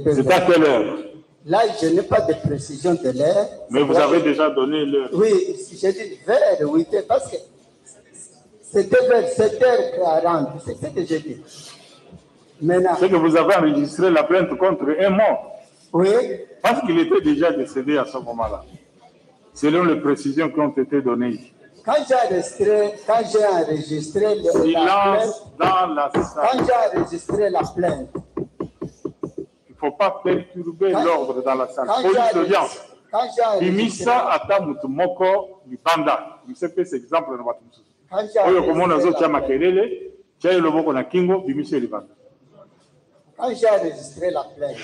PV, c'est à quelle heure? Là, je n'ai pas de précision de l'heure. Mais vous avez déjà donné l'heure. Oui, j'ai dit vers 8h parce que c'était vers 7h40. C'est ce que j'ai dit. Maintenant. C'est que vous avez enregistré la plainte contre un mort. Oui. Parce qu'il était déjà décédé à ce moment-là. Selon les précisions qui ont été données. Quand j'ai enregistré la plainte, dans la salle. Quand j'ai enregistré la plainte, il ne faut pas perturber l'ordre dans la salle. Police d'audience. Bimisa ata mutu moko libanda. Msepe c'est exemple na watu msusu. Oyo komona zo tia makelele, tia loboko na kingo bimisa libanda. Quand j'ai enregistré la plainte,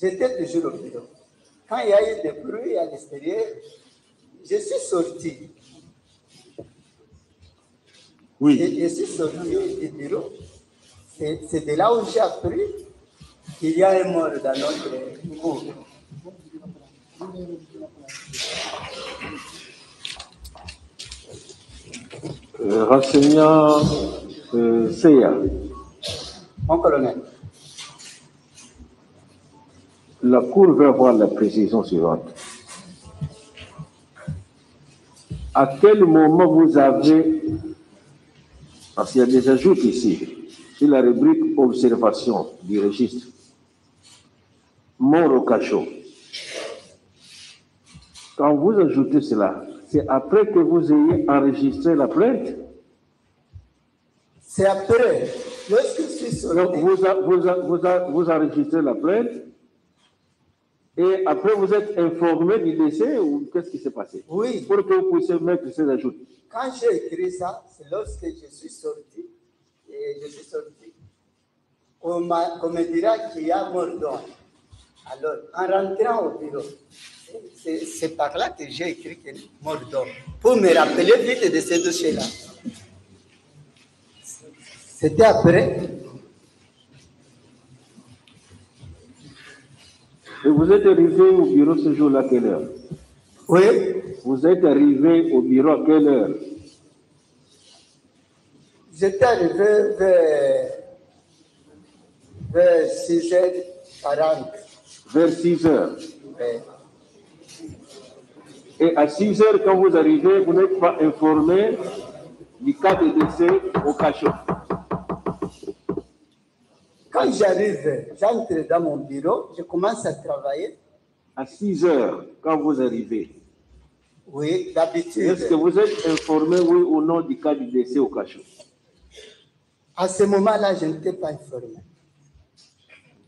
j'étais toujours au bureau. Quand il y a eu des bruits à l'extérieur, je suis sorti. Oui. Je suis sorti du bureau. C'est de là où j'ai appris qu'il y a un mort dans notre cour. Renseignant Seya. Mon colonel. La Cour veut avoir la précision suivante. À quel moment vous avez, parce qu'il y a des ajouts ici, sur la rubrique observation du registre, mort au cachot. Quand vous ajoutez cela, c'est après que vous ayez enregistré la plainte? C'est après. Lorsque je suis sorti. Vous enregistrez la plainte et après vous êtes informé du décès ou qu'est-ce qui s'est passé? Oui. Pour que vous puissiez mettre ces ajouts. Quand j'ai écrit ça, c'est lorsque je suis sorti. Et je suis sorti. On me dira qu'il y a mort d'homme. Alors, en rentrant au bureau, c'est par là que j'ai écrit que mort d'homme. Pour me rappeler vite de ces dossiers-là. C'était après. Et vous êtes arrivé au bureau ce jour-là à quelle heure? Oui. Vous êtes arrivé au bureau à quelle heure? J'étais arrivé vers 6h40. Vers 6h. Oui. Et à 6h, quand vous arrivez, vous n'êtes pas informé du cas de décès au cachot. Quand j'arrive, j'entre dans mon bureau, je commence à travailler. À 6h, quand vous arrivez. Oui, d'habitude. Est-ce que vous êtes informé, oui ou non, du cas du décès au cachot? À ce moment-là, je n'étais pas informé.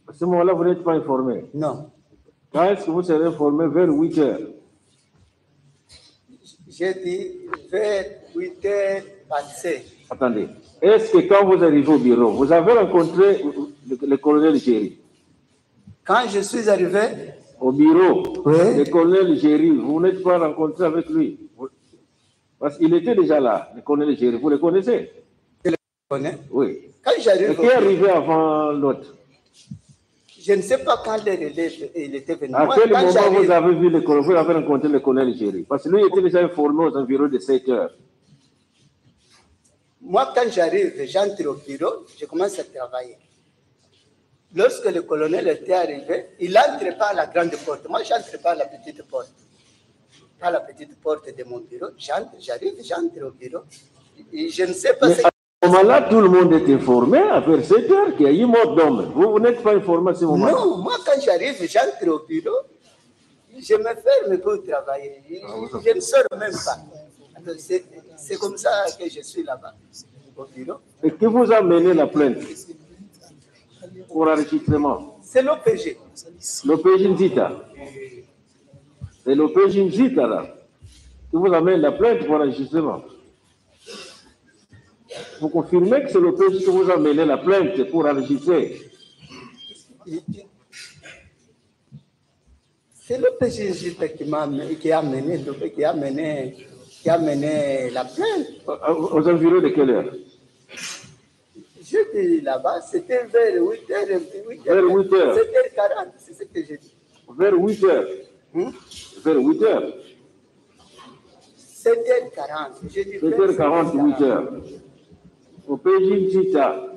À ce moment-là, vous n'êtes pas informé? Non. Quand est-ce que vous serez informé? Vers 8h. J'ai dit vers 8h passées. Attendez. Est-ce que quand vous arrivez au bureau, vous avez rencontré le colonel Géry? Quand je suis arrivé au bureau, oui. Le colonel Géry, vous n'êtes pas rencontré avec lui? Parce qu'il était déjà là, le colonel Géry. Vous le connaissez? Je le connais. Oui. Quand j'arrive. Et qui est arrivé avant l'autre? Je ne sais pas quand il était venu. À quel moment vous avez vu le colonel, vous avez rencontré le colonel Géry? Parce que lui était déjà informé aux environs de 7 heures. Moi, quand j'arrive, j'entre au bureau, je commence à travailler. Lorsque le colonel était arrivé, il entre par la grande porte. Moi, j'entre par la petite porte. Par la petite porte de mon bureau, j'entre au bureau. Et je ne sais pas si... À ce moment-là, tout le monde est informé, après 7 heures, qu'il y a eu mort d'homme. Vous n'êtes pas informé à ce moment-là? Non, moi, quand j'arrive, j'entre au bureau, je me ferme pour travailler. Je ne sors même pas. C'est comme ça que je suis là-bas, au bureau. Et qui vous a mené la plainte pour enregistrement? C'est l'OPG. L'OPG Nzita. C'est l'OPG Nzita, là, qui vous amène la plainte pour enregistrement. Vous confirmez que c'est l'OPG qui vous a mené la plainte pour enregistrer? C'est l'OPG Nzita qui a mené la plainte. Aux environs de quelle heure? Je dis là-bas, c'était vers 8h. Vers 8h. 7h40, c'est ce que j'ai dit. Vers 8h. Vers 8h. 7h40. J'ai dit 7h40, 8h. Au pays Nzita.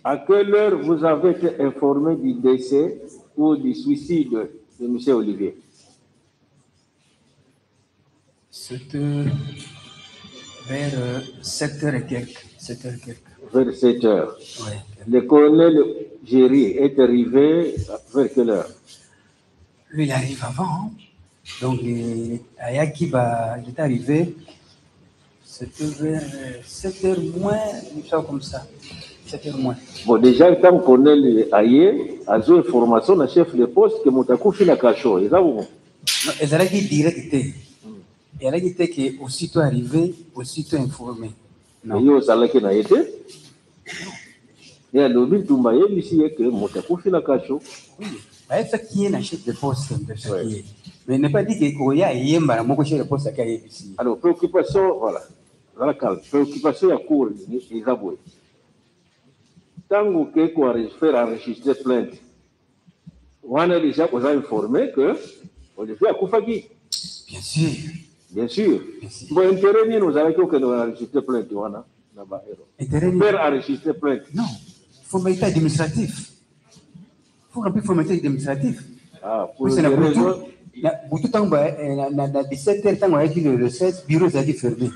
À quelle heure vous avez été informé du décès ou du suicide de M. Olivier? C'était vers 7h et quelques. 7h et quelques. Vers 7h. Oui. Le colonel Géry est arrivé vers quelle heure? Lui, il arrive avant. Donc, Ayaki, il est arrivé, c'était vers 7h moins, une chose comme ça. 7h moins. Bon, déjà, quand le colonel Aye a eu information d'un chef de poste que Moutakou fait la cacho. Et ça, vous? Non, ils allaient directé. Et elle a dit qu'aussitôt arrivé, aussitôt informé. Non. Et ça l'a été. Et à l'objet du maïe, ici, que Moutakou fait la cacho. Oui. C'est qui est un chef de poste. Mais il n'est pas dit qu'il y a un chef de poste qui est ici. Alors, préoccupation, voilà. Dans la calme. Préoccupation, il y a cours, ils avouent. Tant que vous faire enregistrer plainte, on a déjà vous a informé que Olivier a Koufagi. Bien sûr. Bien sûr. Bon, intérêt, nous avons que nous enregistrer plainte. Faire enregistrer plainte. Non. Formalité administrative. Il faut remplir formalité administrative. Ah, pour les raisons. Tout temps, dans 17h, quand on a dit le 16, bureau a dit fermé.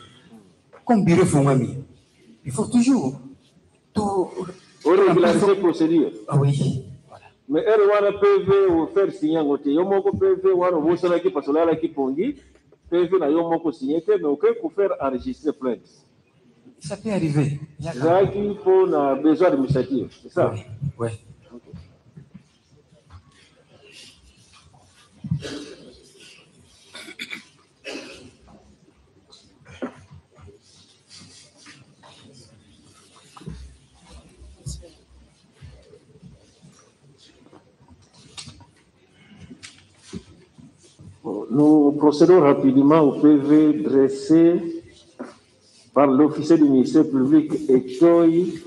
Comme bureau Fongami, il faut toujours tout. Régulariser procédure. Ah oui. Voilà. Mais elle PV ou faire signer un côté. Yo moko PV ou alors vous savez qui parce là qui pongi PV na yo moko signer mais aucun pour faire enregistrer plainte. Ça peut arriver. Ça qui faut un besoin administratif, c'est ça? Oui. Nous procédons rapidement au PV dressé par l'officier du ministère public Etoy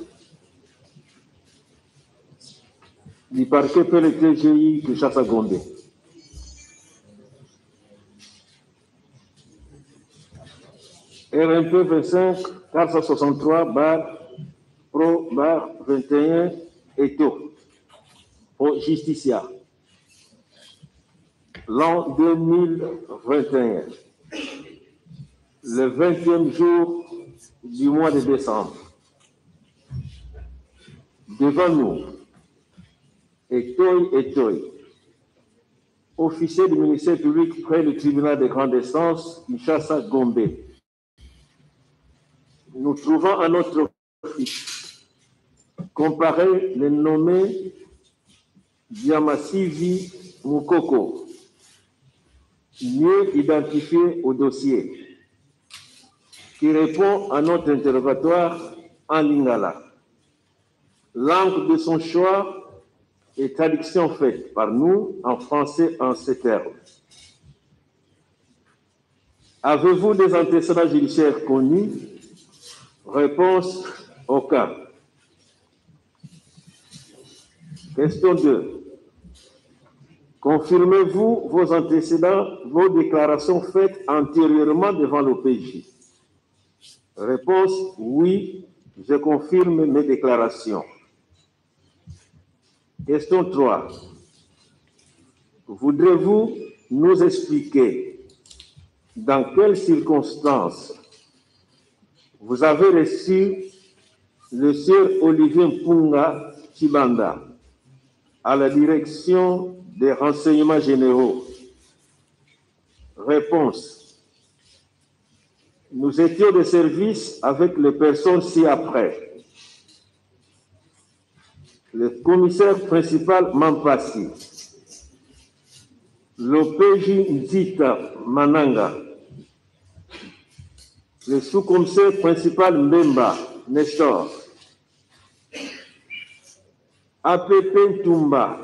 du parquet PLTGI de Chassa-Gombe. RMP 25 463 Pro 21 Eto au Justicia. L'an 2021, le 20e jour du mois de décembre, devant nous, Etoy, officier du ministère public près du tribunal de grande instance, Kinshasa Gombe. Nous trouvons à notre fiche comparé les nommés Diamasivi Mukoko, mieux identifié au dossier, qui répond à notre interrogatoire en lingala. Langue de son choix et traduction faite par nous en français en ces termes. Avez-vous des antécédents judiciaires connus? Réponse: aucun. Question 2. Confirmez-vous vos antécédents, vos déclarations faites antérieurement devant l'OPJ? Réponse: oui, je confirme mes déclarations. Question 3. Voudrez-vous nous expliquer dans quelles circonstances vous avez reçu le sieur Olivier Mpunga Chibanda à la direction des renseignements généraux? Réponse: nous étions de service avec les personnes ci-après. Le commissaire principal Mampasi, l'OPJ Nzita Mananga, le sous-commissaire principal Mbemba Nestor, APP Ntumba,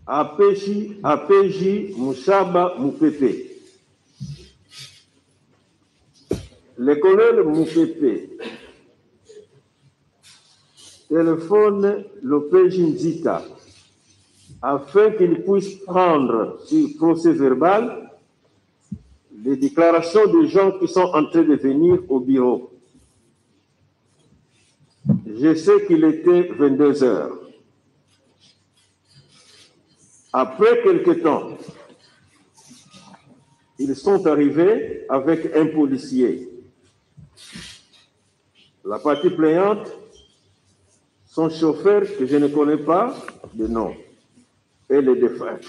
APJ Moussaba Moupepe, le colonel Moupepe téléphone l'OPJ Nzita afin qu'il puisse prendre sur procès verbal les déclarations des gens qui sont en train de venir au bureau. Je sais qu'il était 22 heures. Après quelque temps, ils sont arrivés avec un policier. La partie plaignante, son chauffeur, que je ne connais pas de nom, et les défunts.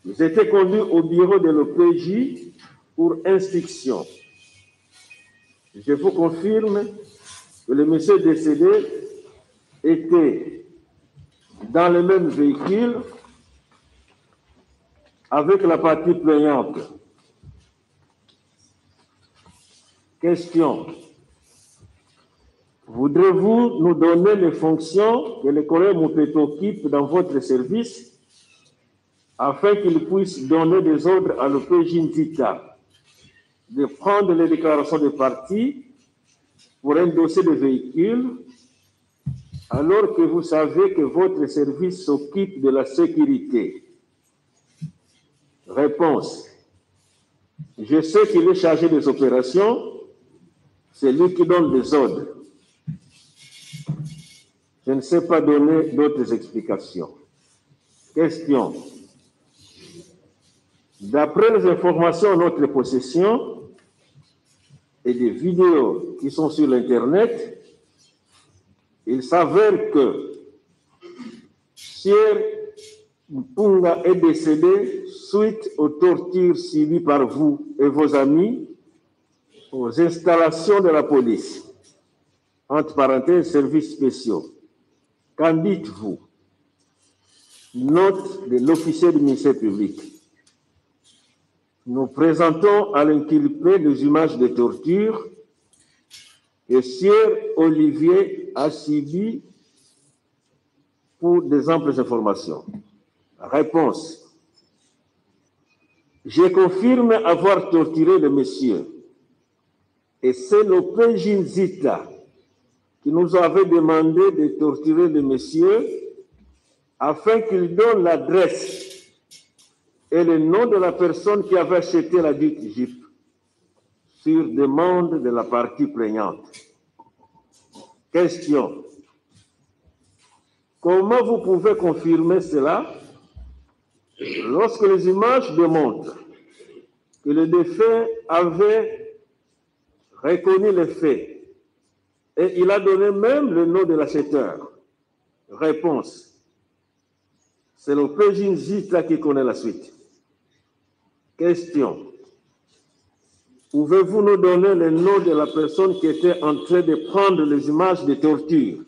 Ils étaient conduits au bureau de l'OPJ pour instruction. Je vous confirme que le monsieur décédé était dans le même véhicule avec la partie plaignante. Question. Voudrez-vous nous donner les fonctions que le colonel Moupepe occupe dans votre service afin qu'il puisse donner des ordres à l'OPJ Nzita de prendre les déclarations de parties pour un dossier de véhicule, alors que vous savez que votre service s'occupe de la sécurité? Réponse. Je sais qu'il est chargé des opérations, c'est lui qui donne des ordres. Je ne sais pas donner d'autres explications. Question. D'après les informations en notre possession et des vidéos qui sont sur l'Internet, il s'avère que Sieur Mpunga est décédé suite aux tortures subies par vous et vos amis aux installations de la police, entre parenthèses, services spéciaux. Qu'en dites-vous? Note de l'officier du ministère public. Nous présentons à l'inculpé des images de torture que sieur Olivier a subi pour des amples informations. Réponse. Je confirme avoir torturé le monsieur. Et c'est l'OPJ Nzita qui nous avait demandé de torturer le monsieur afin qu'il donne l'adresse et le nom de la personne qui avait acheté la dite Jeep sur demande de la partie plaignante. Question. Comment vous pouvez confirmer cela lorsque les images démontrent que le défunt avait reconnu les faits et il a donné même le nom de l'acheteur? Réponse. C'est l'OPJ Nzita qui connaît la suite. Question. Pouvez-vous nous donner le nom de la personne qui était en train de prendre les images de torture?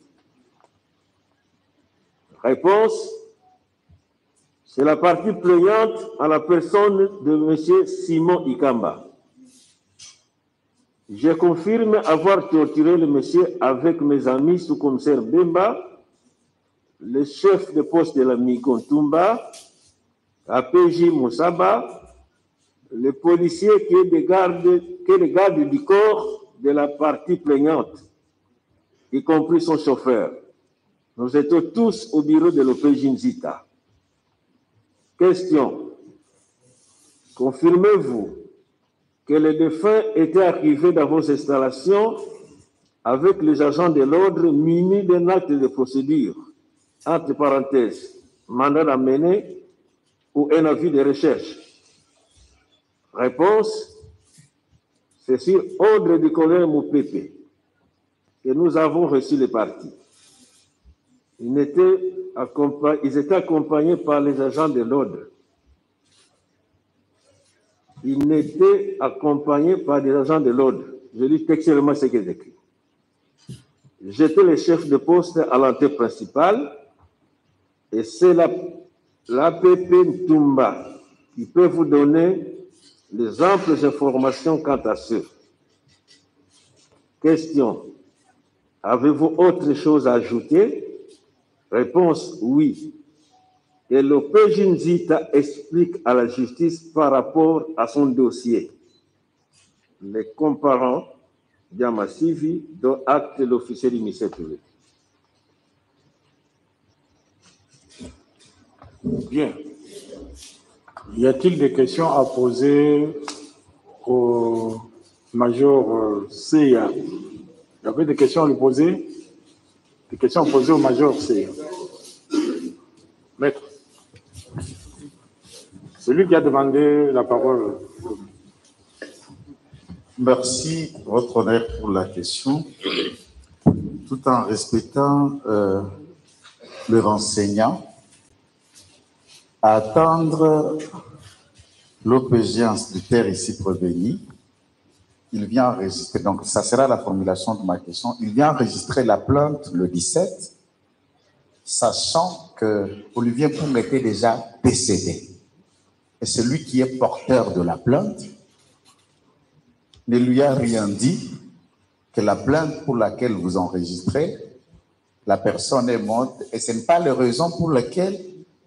Réponse. C'est la partie plaignante à la personne de M. Simon Ikamba. Je confirme avoir torturé le monsieur avec mes amis sous-commissaire Bemba, le chef de poste de la Mikontumba, APJ Moussaba, le policier qui est le garde du corps de la partie plaignante, y compris son chauffeur. Nous étions tous au bureau de l'OPJ Nzita. Question. Confirmez-vous que les défunts étaient arrivés dans vos installations avec les agents de l'ordre munis d'un acte de procédure, entre parenthèses, mandat d'amener ou un avis de recherche? Réponse. C'est sur ordre du colonel Moupepe que nous avons reçu les parties. Ils étaient accompagnés par les agents de l'ordre. Ils étaient accompagnés par des agents de l'ordre. Je lis textuellement ce qui est écrit. J'étais le chef de poste à l'entrée principale et c'est l'APP Ntumba qui peut vous donner les amples informations quant à ce. Question. Avez-vous autre chose à ajouter? Réponse, oui. Et l'OPJ Nzita explique à la justice par rapport à son dossier. Les comparants Diamasivi dont acte l'officier du ministère public. Bien. Y a-t-il des questions à poser au major Seya? Il y avait des questions à lui poser? Des questions à poser au major Seya? Maître. Celui qui a demandé la parole. Merci, Votre Honneur, pour la question. Tout en respectant le renseignant, à attendre l'obéissance du terre ici prévenu, il vient enregistrer, donc ça sera la formulation de ma question, il vient enregistrer la plainte le 17, sachant que Olivier Poum était déjà décédé. Et celui qui est porteur de la plainte ne lui a rien dit que la plainte pour laquelle vous enregistrez, la personne est morte et ce n'est pas la raison pour laquelle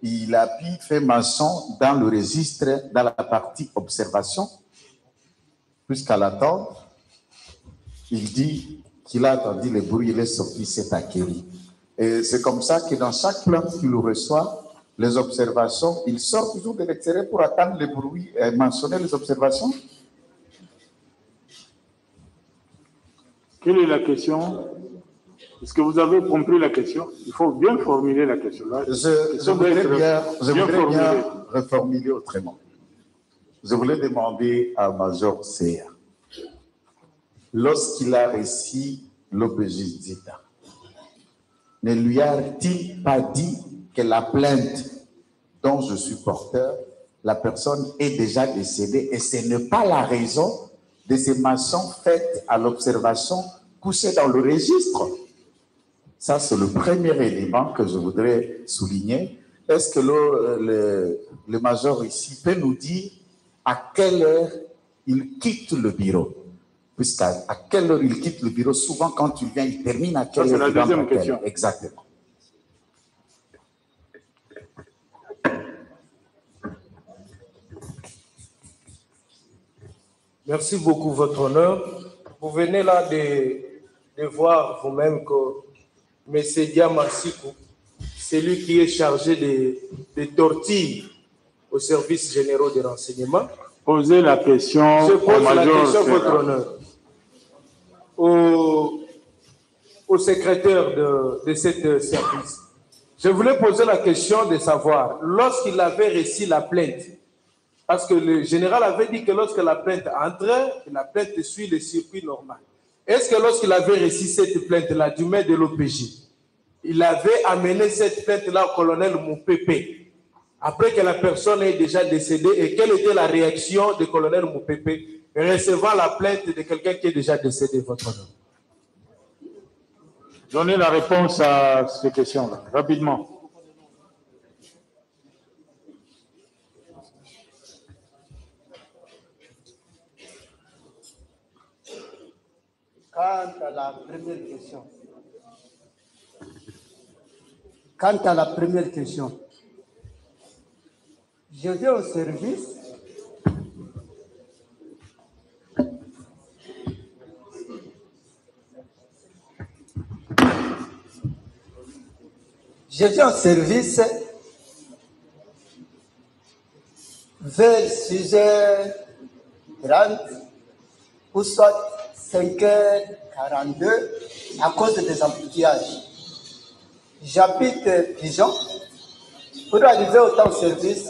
il a pu faire mention dans le registre, dans la partie observation, puisqu'à l'attente, il dit qu'il a attendu le bruit, il est sorti, s'est acquéri. Et c'est comme ça que dans chaque plainte qu'il reçoit, les observations, il sort toujours de l'extérieur pour attendre le bruit et mentionner les observations. Quelle est la question? Est-ce que vous avez compris la question? Il faut bien formuler la question. Je voudrais bien reformuler autrement. Je voulais demander à Major Seya, lorsqu'il a reçu l'OPJ Nzita, ne lui a-t-il pas dit que la plainte dont je suis porteur, la personne est déjà décédée et ce n'est pas la raison de ces mentions faites à l'observation couchée dans le registre? Ça, c'est le premier élément que je voudrais souligner. Est-ce que le major ici peut nous dire à quelle heure il quitte le bureau? Puisqu'à quelle heure il quitte le bureau? Souvent, quand il vient, il termine à quelle heure? C'est la deuxième question. Exactement. Merci beaucoup, Votre Honneur. Vous venez là de voir vous-même que M. Diamasikou, c'est lui qui est chargé de torture au service généraux de renseignement. Posez la question. Je pose la question, Votre Honneur, au secrétaire de ce service. Je voulais poser la question de savoir, lorsqu'il avait reçu la plainte, parce que le général avait dit que lorsque la plainte entrait, la plainte suit le circuit normal. Est-ce que lorsqu'il avait reçu cette plainte-là du maire de l'OPJ, il avait amené cette plainte-là au colonel Moupepe après que la personne est déjà décédée et quelle était la réaction du colonel Moupepe recevant la plainte de quelqu'un qui est déjà décédé, votre honneur. Donnez la réponse à ces questions-là, rapidement. Quant à la première question. Quant à la première question, j'étais au service. J'étais en service vers 6h30 ou soit 5h42 à cause des embouteillages. J'habite Pigeon. Pour arriver au temps au service,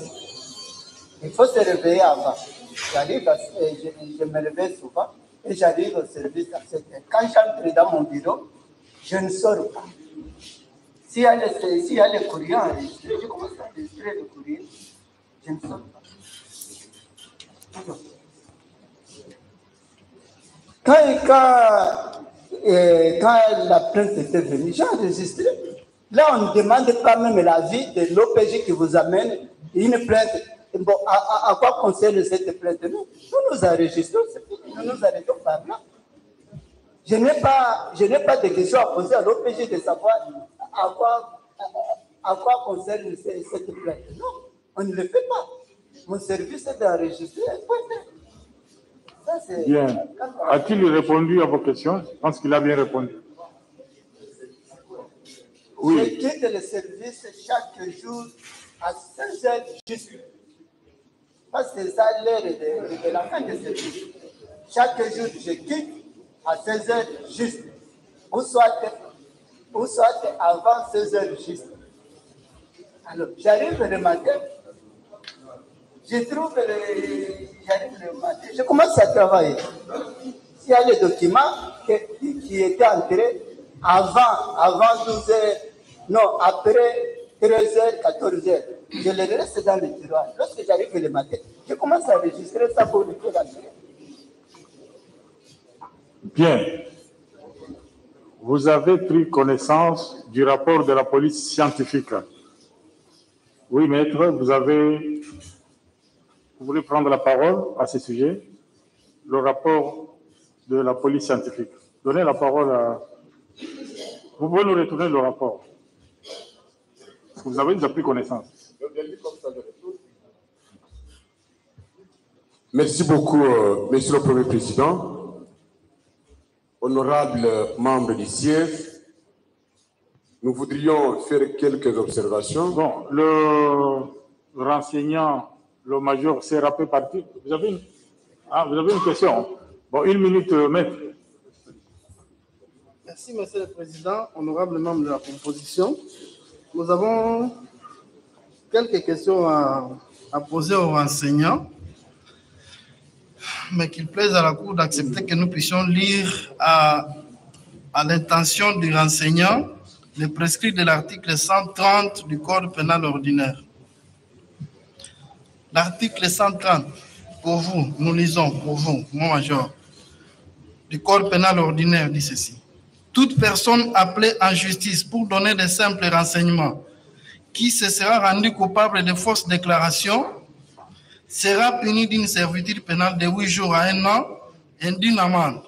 il faut se réveiller avant. Je me réveille souvent et j'arrive au service à 7h. Quand j'entre dans mon bureau, je ne sors pas. S'il y a les courriers enregistrés, je commence à enregistrer le courrier. Je ne sors pas. Quand la plainte était venue, j'ai enregistré. Là, on ne demande pas même l'avis de l'OPJ qui vous amène une plainte. Bon, à quoi concerne cette plainte? Nous enregistrons, nous nous arrêtons par là. Je n'ai pas de questions à poser à l'OPJ de savoir à quoi concerne cette plainte. Non, on ne le fait pas. Mon service est d'enregistrer. Bien. A-t-il répondu à vos questions? Je pense qu'il a bien répondu. Oui. Je quitte le service chaque jour à 16h juste. Parce que c'est ça l'heure de la fin du service. Chaque jour, je quitte à 16h juste. Ou soit avant 16h juste. Alors, j'arrive le matin. J'arrive le matin. Je commence à travailler. Il y a les documents qui étaient entrés avant 12h, non, après 13h, 14h. Je les reste dans le tiroir. Lorsque j'arrive le matin, je commence à enregistrer ça pour le faire. Bien. Vous avez pris connaissance du rapport de la police scientifique. Oui, maître, vous voulez prendre la parole à ce sujet? Le rapport de la police scientifique. Donnez la parole à... Vous pouvez nous retourner le rapport. Vous avez déjà pris connaissance. Merci beaucoup, Monsieur le Premier Président. Honorables membres du siège, nous voudrions faire quelques observations. Bon, le renseignant, le major Sérapé parti. Vous avez une question? Bon, 1 minute, maître. Merci, Monsieur le Président, honorable membre de la composition. Nous avons quelques questions à poser aux renseignants, mais qu'il plaise à la Cour d'accepter que nous puissions lire à l'intention du renseignant les prescrits de l'article 130 du Code pénal ordinaire. L'article 130, pour vous, nous lisons pour vous, mon major, du Code pénal ordinaire dit ceci. Toute personne appelée en justice pour donner de simples renseignements qui se sera rendue coupable de fausses déclarations sera punie d'une servitude pénale de 8 jours à 1 an et d'une amende.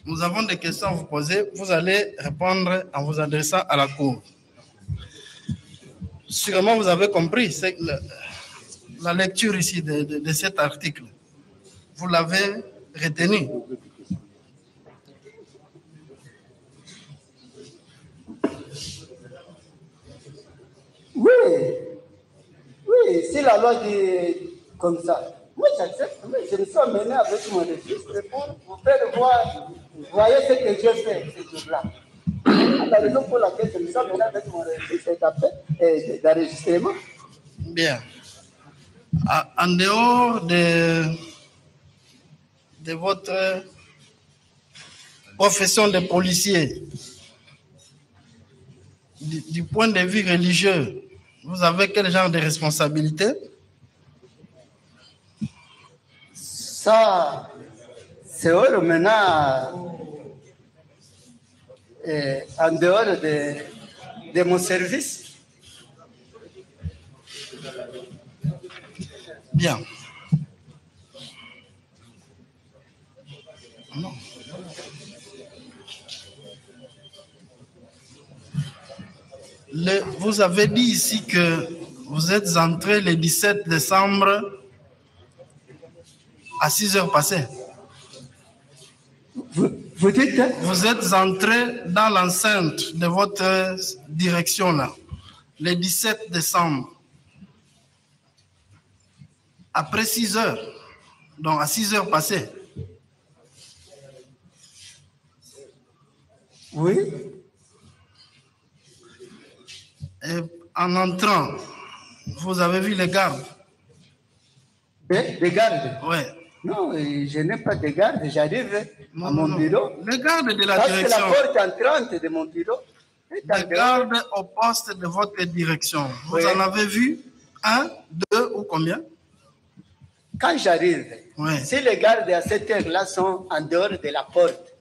Nous avons des questions à vous poser. Vous allez répondre en vous adressant à la Cour. Sûrement, vous avez compris la lecture ici de cet article. Vous l'avez retenu. Oui, si la loi dit comme ça, moi j'accepte, mais je me suis amené avec mon registre pour vous faire voir, vous voyez ce que je fais ce jour-là. La raison pour laquelle je me suis amené avec mon registre d'enregistrement. Bien. En dehors de votre profession de policier, du point de vue religieux, vous avez quel genre de responsabilité? Ça, c'est eux maintenant, en dehors de mon service. Bien. Non. Vous avez dit ici que vous êtes entré le 17 décembre à 6 heures passées. Vous dites? Vous êtes entré dans l'enceinte de votre direction là, le 17 décembre, après 6 heures, donc à 6 heures passées. Oui. Et en entrant, vous avez vu les gardes? Les gardes? Oui. Non, je n'ai pas de garde, j'arrive à mon bureau. Les gardes de la parce direction. que la porte entrante de mon bureau. Les gardes au poste de votre direction. Vous Oui. en avez vu un, deux ou combien? Quand j'arrive, Oui. si les gardes à cette heure-là sont en dehors de la porte,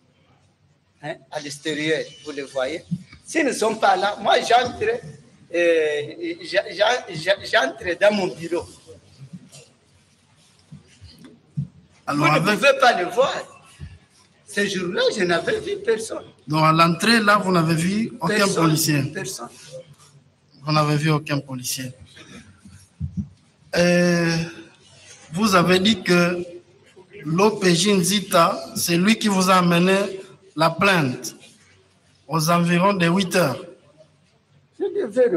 hein, à l'extérieur, vous le voyez. S'ils ne sont pas là, moi j'entre dans mon bureau. Alors, vous ne pouvez pas le voir. Ce jour-là, je n'avais vu personne. Donc à l'entrée, là, vous n'avez vu aucun Personne, policier. Personne. Vous n'avez vu aucun policier. Vous avez dit que l'OPJ Nzita, c'est lui qui vous a amené la plainte aux environs de 8 heures. Je dis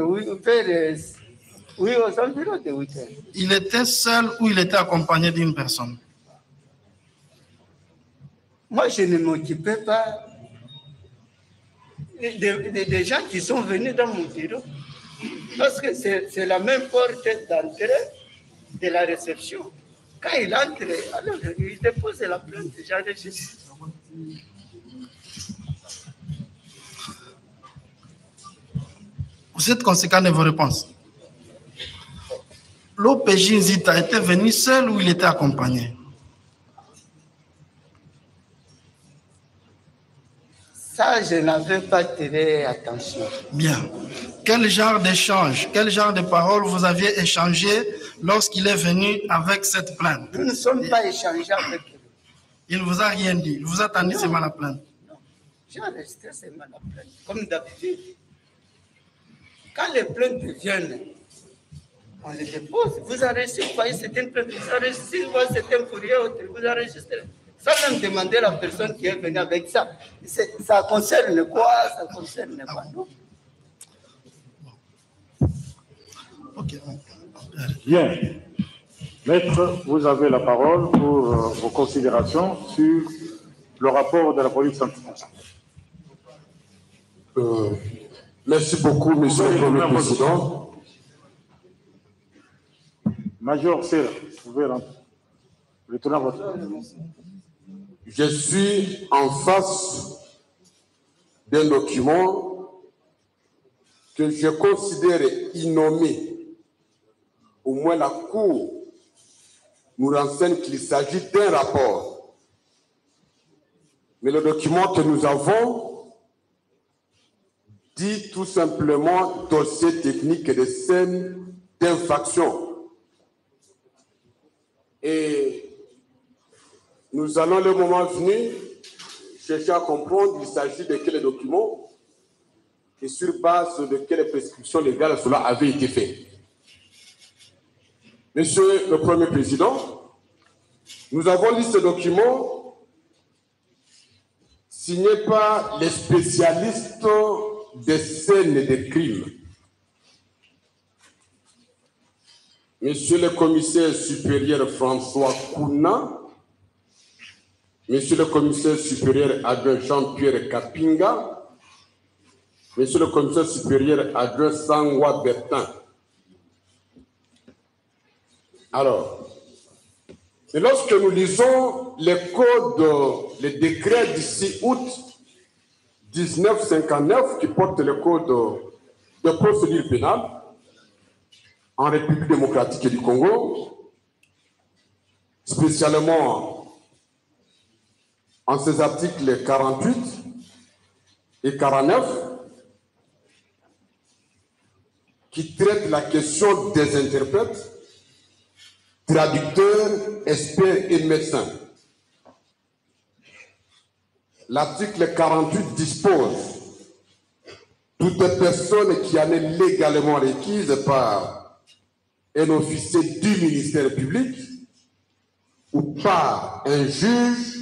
oui, aux environs de 8 heures. Il était seul ou il était accompagné d'une personne? Moi, je ne m'occupais pas des gens qui sont venus dans mon bureau. Parce que c'est la même porte d'entrée de la réception. Quand il entre, alors il dépose la plainte, j'enregistre. Vous êtes conséquent de vos réponses. L'OPJ Nzita était venu seul ou il était accompagné? Ça, je n'avais pas tiré attention. Bien. Quel genre d'échange, quel genre de paroles vous aviez échangé lorsqu'il est venu avec cette plainte? Nous ne sommes pas échangés avec lui. Il ne vous a rien dit. Il vous a tendu seulement la plainte. Non, j'ai enregistré seulement la plainte, comme d'habitude. Quand les plaintes viennent, on les dépose. Vous enregistrez, vous voyez, c'est une plainte. Vous enregistrez, vous voyez, c'est un courrier, vous enregistrez. Sans même demander à la personne qui est venue avec ça. Ça concerne quoi? Ça concerne quoi? Non. Ok. Bien. Maître, vous avez la parole pour vos considérations sur le rapport de la police anticorruption. Merci beaucoup, Monsieur le Premier Président. Major Serre, vous pouvez retourner à votre... Je suis en face d'un document que je considère innommé. Au moins la Cour nous renseigne qu'il s'agit d'un rapport. Mais le document que nous avons dit tout simplement dossier technique de scène d'infraction. Et nous allons, le moment venu, chercher à comprendre il s'agit de quel document et sur base de quelles prescriptions légales cela avait été fait. Monsieur le Premier Président, nous avons lu ce document signé par les spécialistes des scènes de crimes. Monsieur le commissaire supérieur François Kouna, Monsieur le commissaire supérieur adjoint Jean-Pierre Kapinga, Monsieur le commissaire supérieur adjoint Sangwa Bertin. Alors, et lorsque nous lisons les codes, les décrets du 6 août 1959 qui portent le code de procédure pénale en République démocratique du Congo, spécialement en ces articles 48 et 49, qui traitent la question des interprètes, traducteurs, experts et médecins. L'article 48 dispose toute personne qui en est légalement requise par un officier du ministère public ou par un juge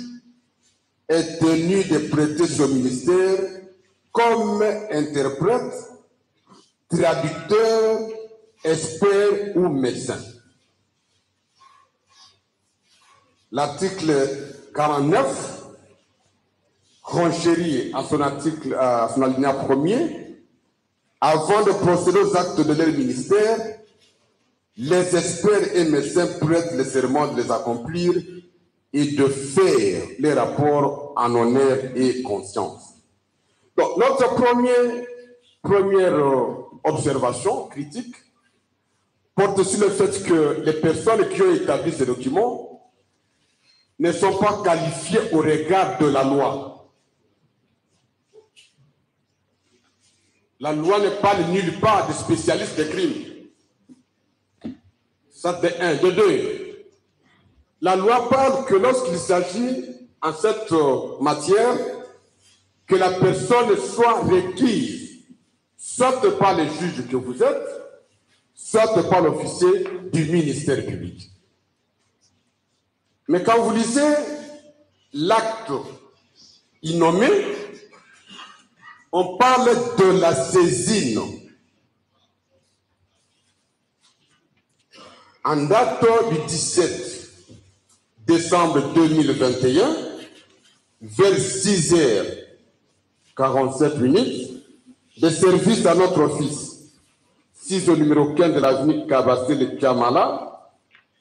est tenu de prêter son ministère comme interprète, traducteur, expert ou médecin. L'article 49 renchérit à son article, à son alinéa premier, avant de procéder aux actes de leur ministère, les experts et médecins prêtent le serment de les accomplir et de faire les rapports en honneur et conscience. Donc, notre première observation critique porte sur le fait que les personnes qui ont établi ces documents ne sont pas qualifiées au regard de la loi. La loi ne parle nulle part de spécialistes des crimes. Ça, de un. De deux, la loi parle que lorsqu'il s'agit, en cette matière, que la personne soit requise, soit par les juges que vous êtes, soit par l'officier du ministère public. Mais quand vous lisez l'acte innommé, on parle de la saisine. En date du 17 décembre 2021, vers 6h47, les services à notre office, 6 au numéro 15 de l'avenue Kabassé de Kiamala,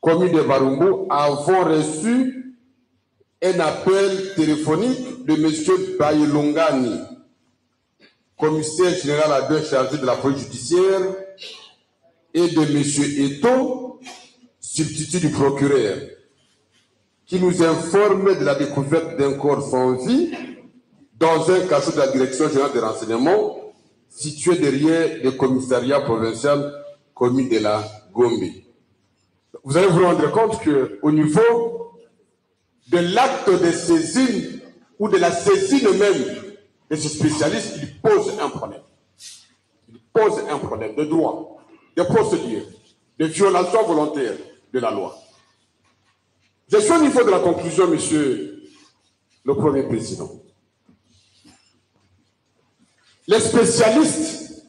commune de Barumbu, avons reçu un appel téléphonique de M. Bayelongani, commissaire général adjoint chargé de la police judiciaire, et de M. Eto, substitut du procureur, qui nous informe de la découverte d'un corps sans vie dans un cachot de la direction générale des renseignements situé derrière le commissariat provincial commune de la Gombe. Vous allez vous rendre compte qu'au niveau de l'acte de saisine ou de la saisine même de ce spécialiste, il pose un problème. Il pose un problème de droit, de procédure, de violation volontaire de la loi. Je suis au niveau de la conclusion, monsieur le Premier Président. Les spécialistes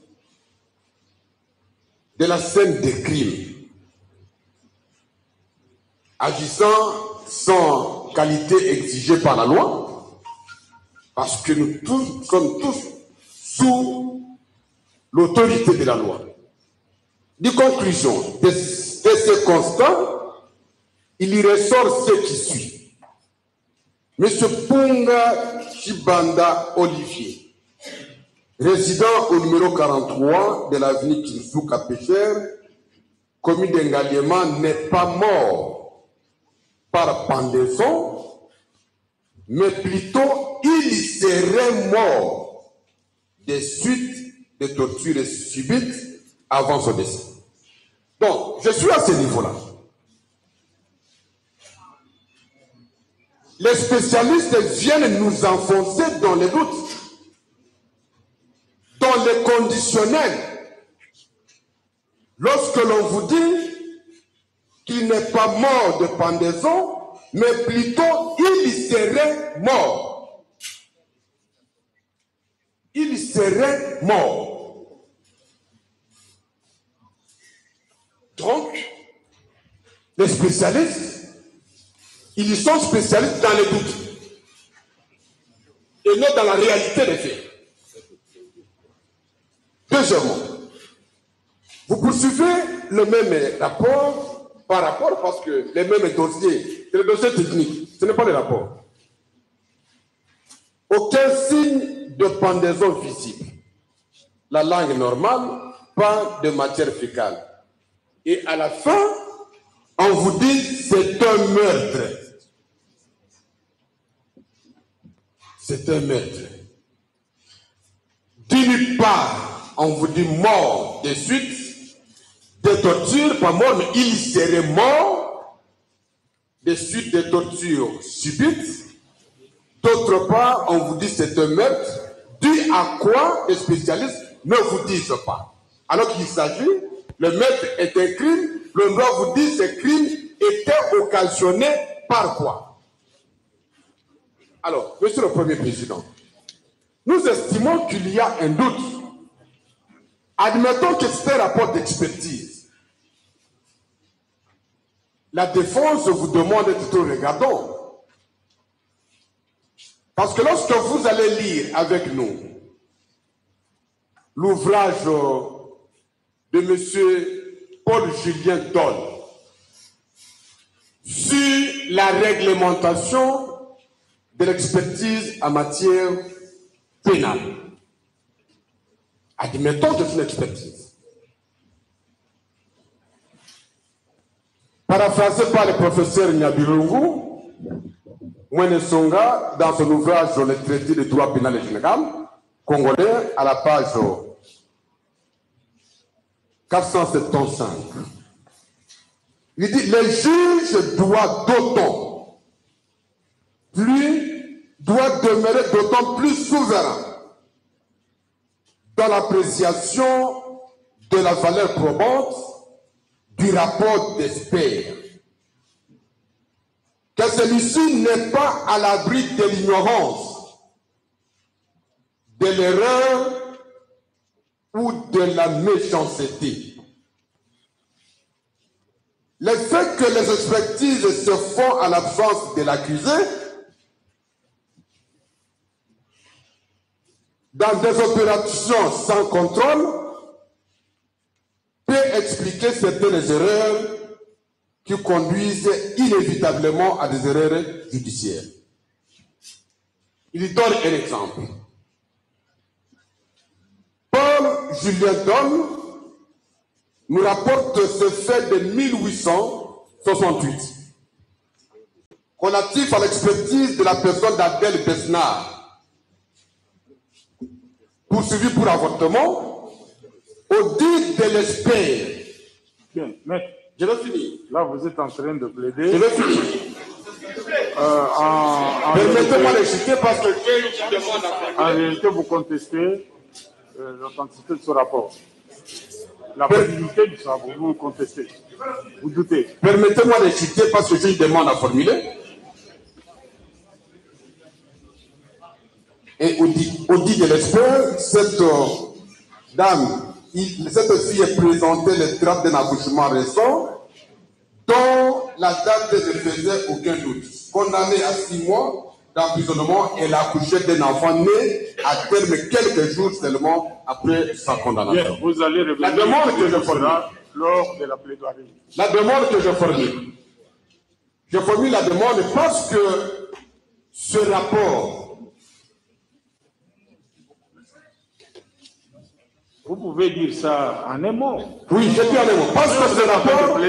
de la scène des crimes, agissant sans qualité exigée par la loi, parce que nous tous sommes tous sous l'autorité de la loi. De conclusion de ce constat, il y ressort ce qui suit. Monsieur Punga Chibanda Olivier, résident au numéro 43 de l'avenue Kinsuka Pécher, commune d'Engaliema, n'est pas mort par pendaison, mais plutôt il serait mort des suites de tortures subites avant son décès. Donc, je suis à ce niveau-là. Les spécialistes viennent nous enfoncer dans les doutes, dans les conditionnels. Lorsque l'on vous dit qu'il n'est pas mort de pendaison, mais plutôt il serait mort. Il serait mort. Donc, les spécialistes, ils sont spécialistes dans les doutes et non dans la réalité des faits. Deuxièmement, vous poursuivez le même rapport par rapport parce que les mêmes dossiers, c'est le dossier technique, ce n'est pas le rapport. Aucun signe de pendaison visible. la langue normale, pas de matière fécale. Et à la fin, on vous dit c'est un meurtre. C'est un meurtre. D'une part, on vous dit mort de suite, de torture, pas mort, mais il serait mort de suite de torture subite. D'autre part, on vous dit c'est un meurtre, dû à quoi les spécialistes ne vous disent pas. Alors qu'il s'agit, le meurtre est un crime, le droit vous dit que ce crime était occasionné par quoi? Alors, Monsieur le Premier Président, nous estimons qu'il y a un doute. Admettons que c'est un rapport d'expertise. La défense vous demande d'être tout regardant. Parce que lorsque vous allez lire avec nous l'ouvrage de M. Paul-Julien Doll sur la réglementation de l'expertise en matière pénale. Admettons que c'est une expertise. Paraphrasé par le professeur Nyabirungu, Mwene Songa, dans son ouvrage Le traité de droit pénal et général, congolais, à la page 475. Il dit, les juges doivent demeurer d'autant plus souverains dans l'appréciation de la valeur probante du rapport d'experts, que celui-ci n'est pas à l'abri de l'ignorance, de l'erreur ou de la méchanceté. Le fait que les expertises se font à l'absence de l'accusé, dans des opérations sans contrôle, peut expliquer certaines erreurs qui conduisent inévitablement à des erreurs judiciaires. Il donne un exemple. Paul-Julien Doll nous rapporte ce fait de 1868, relatif à l'expertise de la personne d'Adèle Besnard, poursuivi pour avortement, au dit de l'expert. Bien, maître. Je vais finir. Là, vous êtes en train de plaider. Je vais finir. Permettez-moi de citer parce que je demande à... En réalité, vous contestez l'authenticité de ce rapport. La validité du rapport, vous contestez. Vous doutez. Permettez-moi de citer parce que j'ai une demande à formuler. Et au dit de l'expert, cette dame, cette fille est présentée le drame d'un accouchement récent dont la date ne faisait aucun doute. Condamnée à 6 mois d'emprisonnement, elle a accouché d'un enfant né à terme quelques jours seulement après sa condamnation. Bien, vous allez revenir. La demande que je formule lors de la plaidoirie. La demande que je formule la demande parce que ce rapport, vous pouvez dire ça en un mot. Oui, je dis en un mot. Parce que ce rapport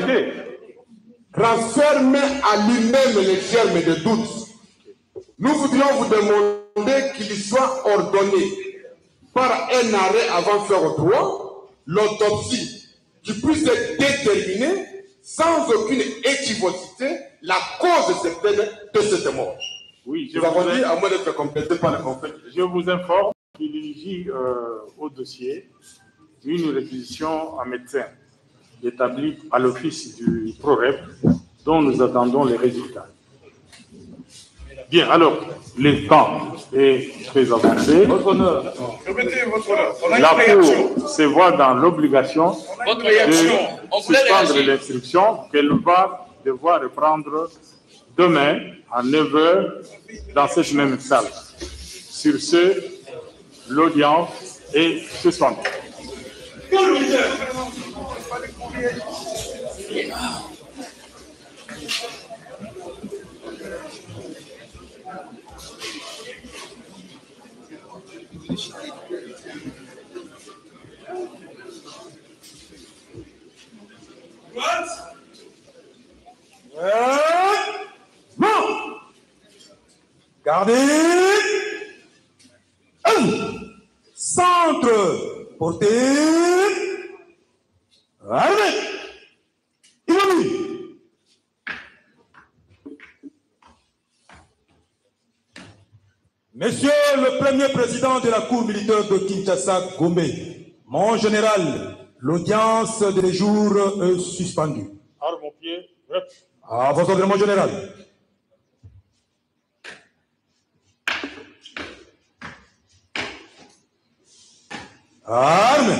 renferme à lui-même les germes de doute. Nous voudrions vous demander qu'il soit ordonné par un arrêt avant de faire droit l'autopsie qui puisse déterminer sans aucune équivocité la cause certaine de cette mort. Oui, nous avons dit, à moins d'être complété par le conflit. Je vous informe qu'il y au dossier une réquisition en médecin établie à l'office du PROREP dont nous attendons les résultats. Bien, alors, le temps est très avancé. La Cour se voit dans l'obligation de suspendre l'instruction qu'elle va devoir reprendre demain à 9h dans cette même salle. Sur ce, l'audience est suspendue. Gardez. Centre. Portez. Armée. Immobile. Monsieur le premier président de la Cour militaire de Kinshasa, Gombe, mon général, l'audience de jour est suspendue. Arme au pied. À vos ordres, mon général. Arme.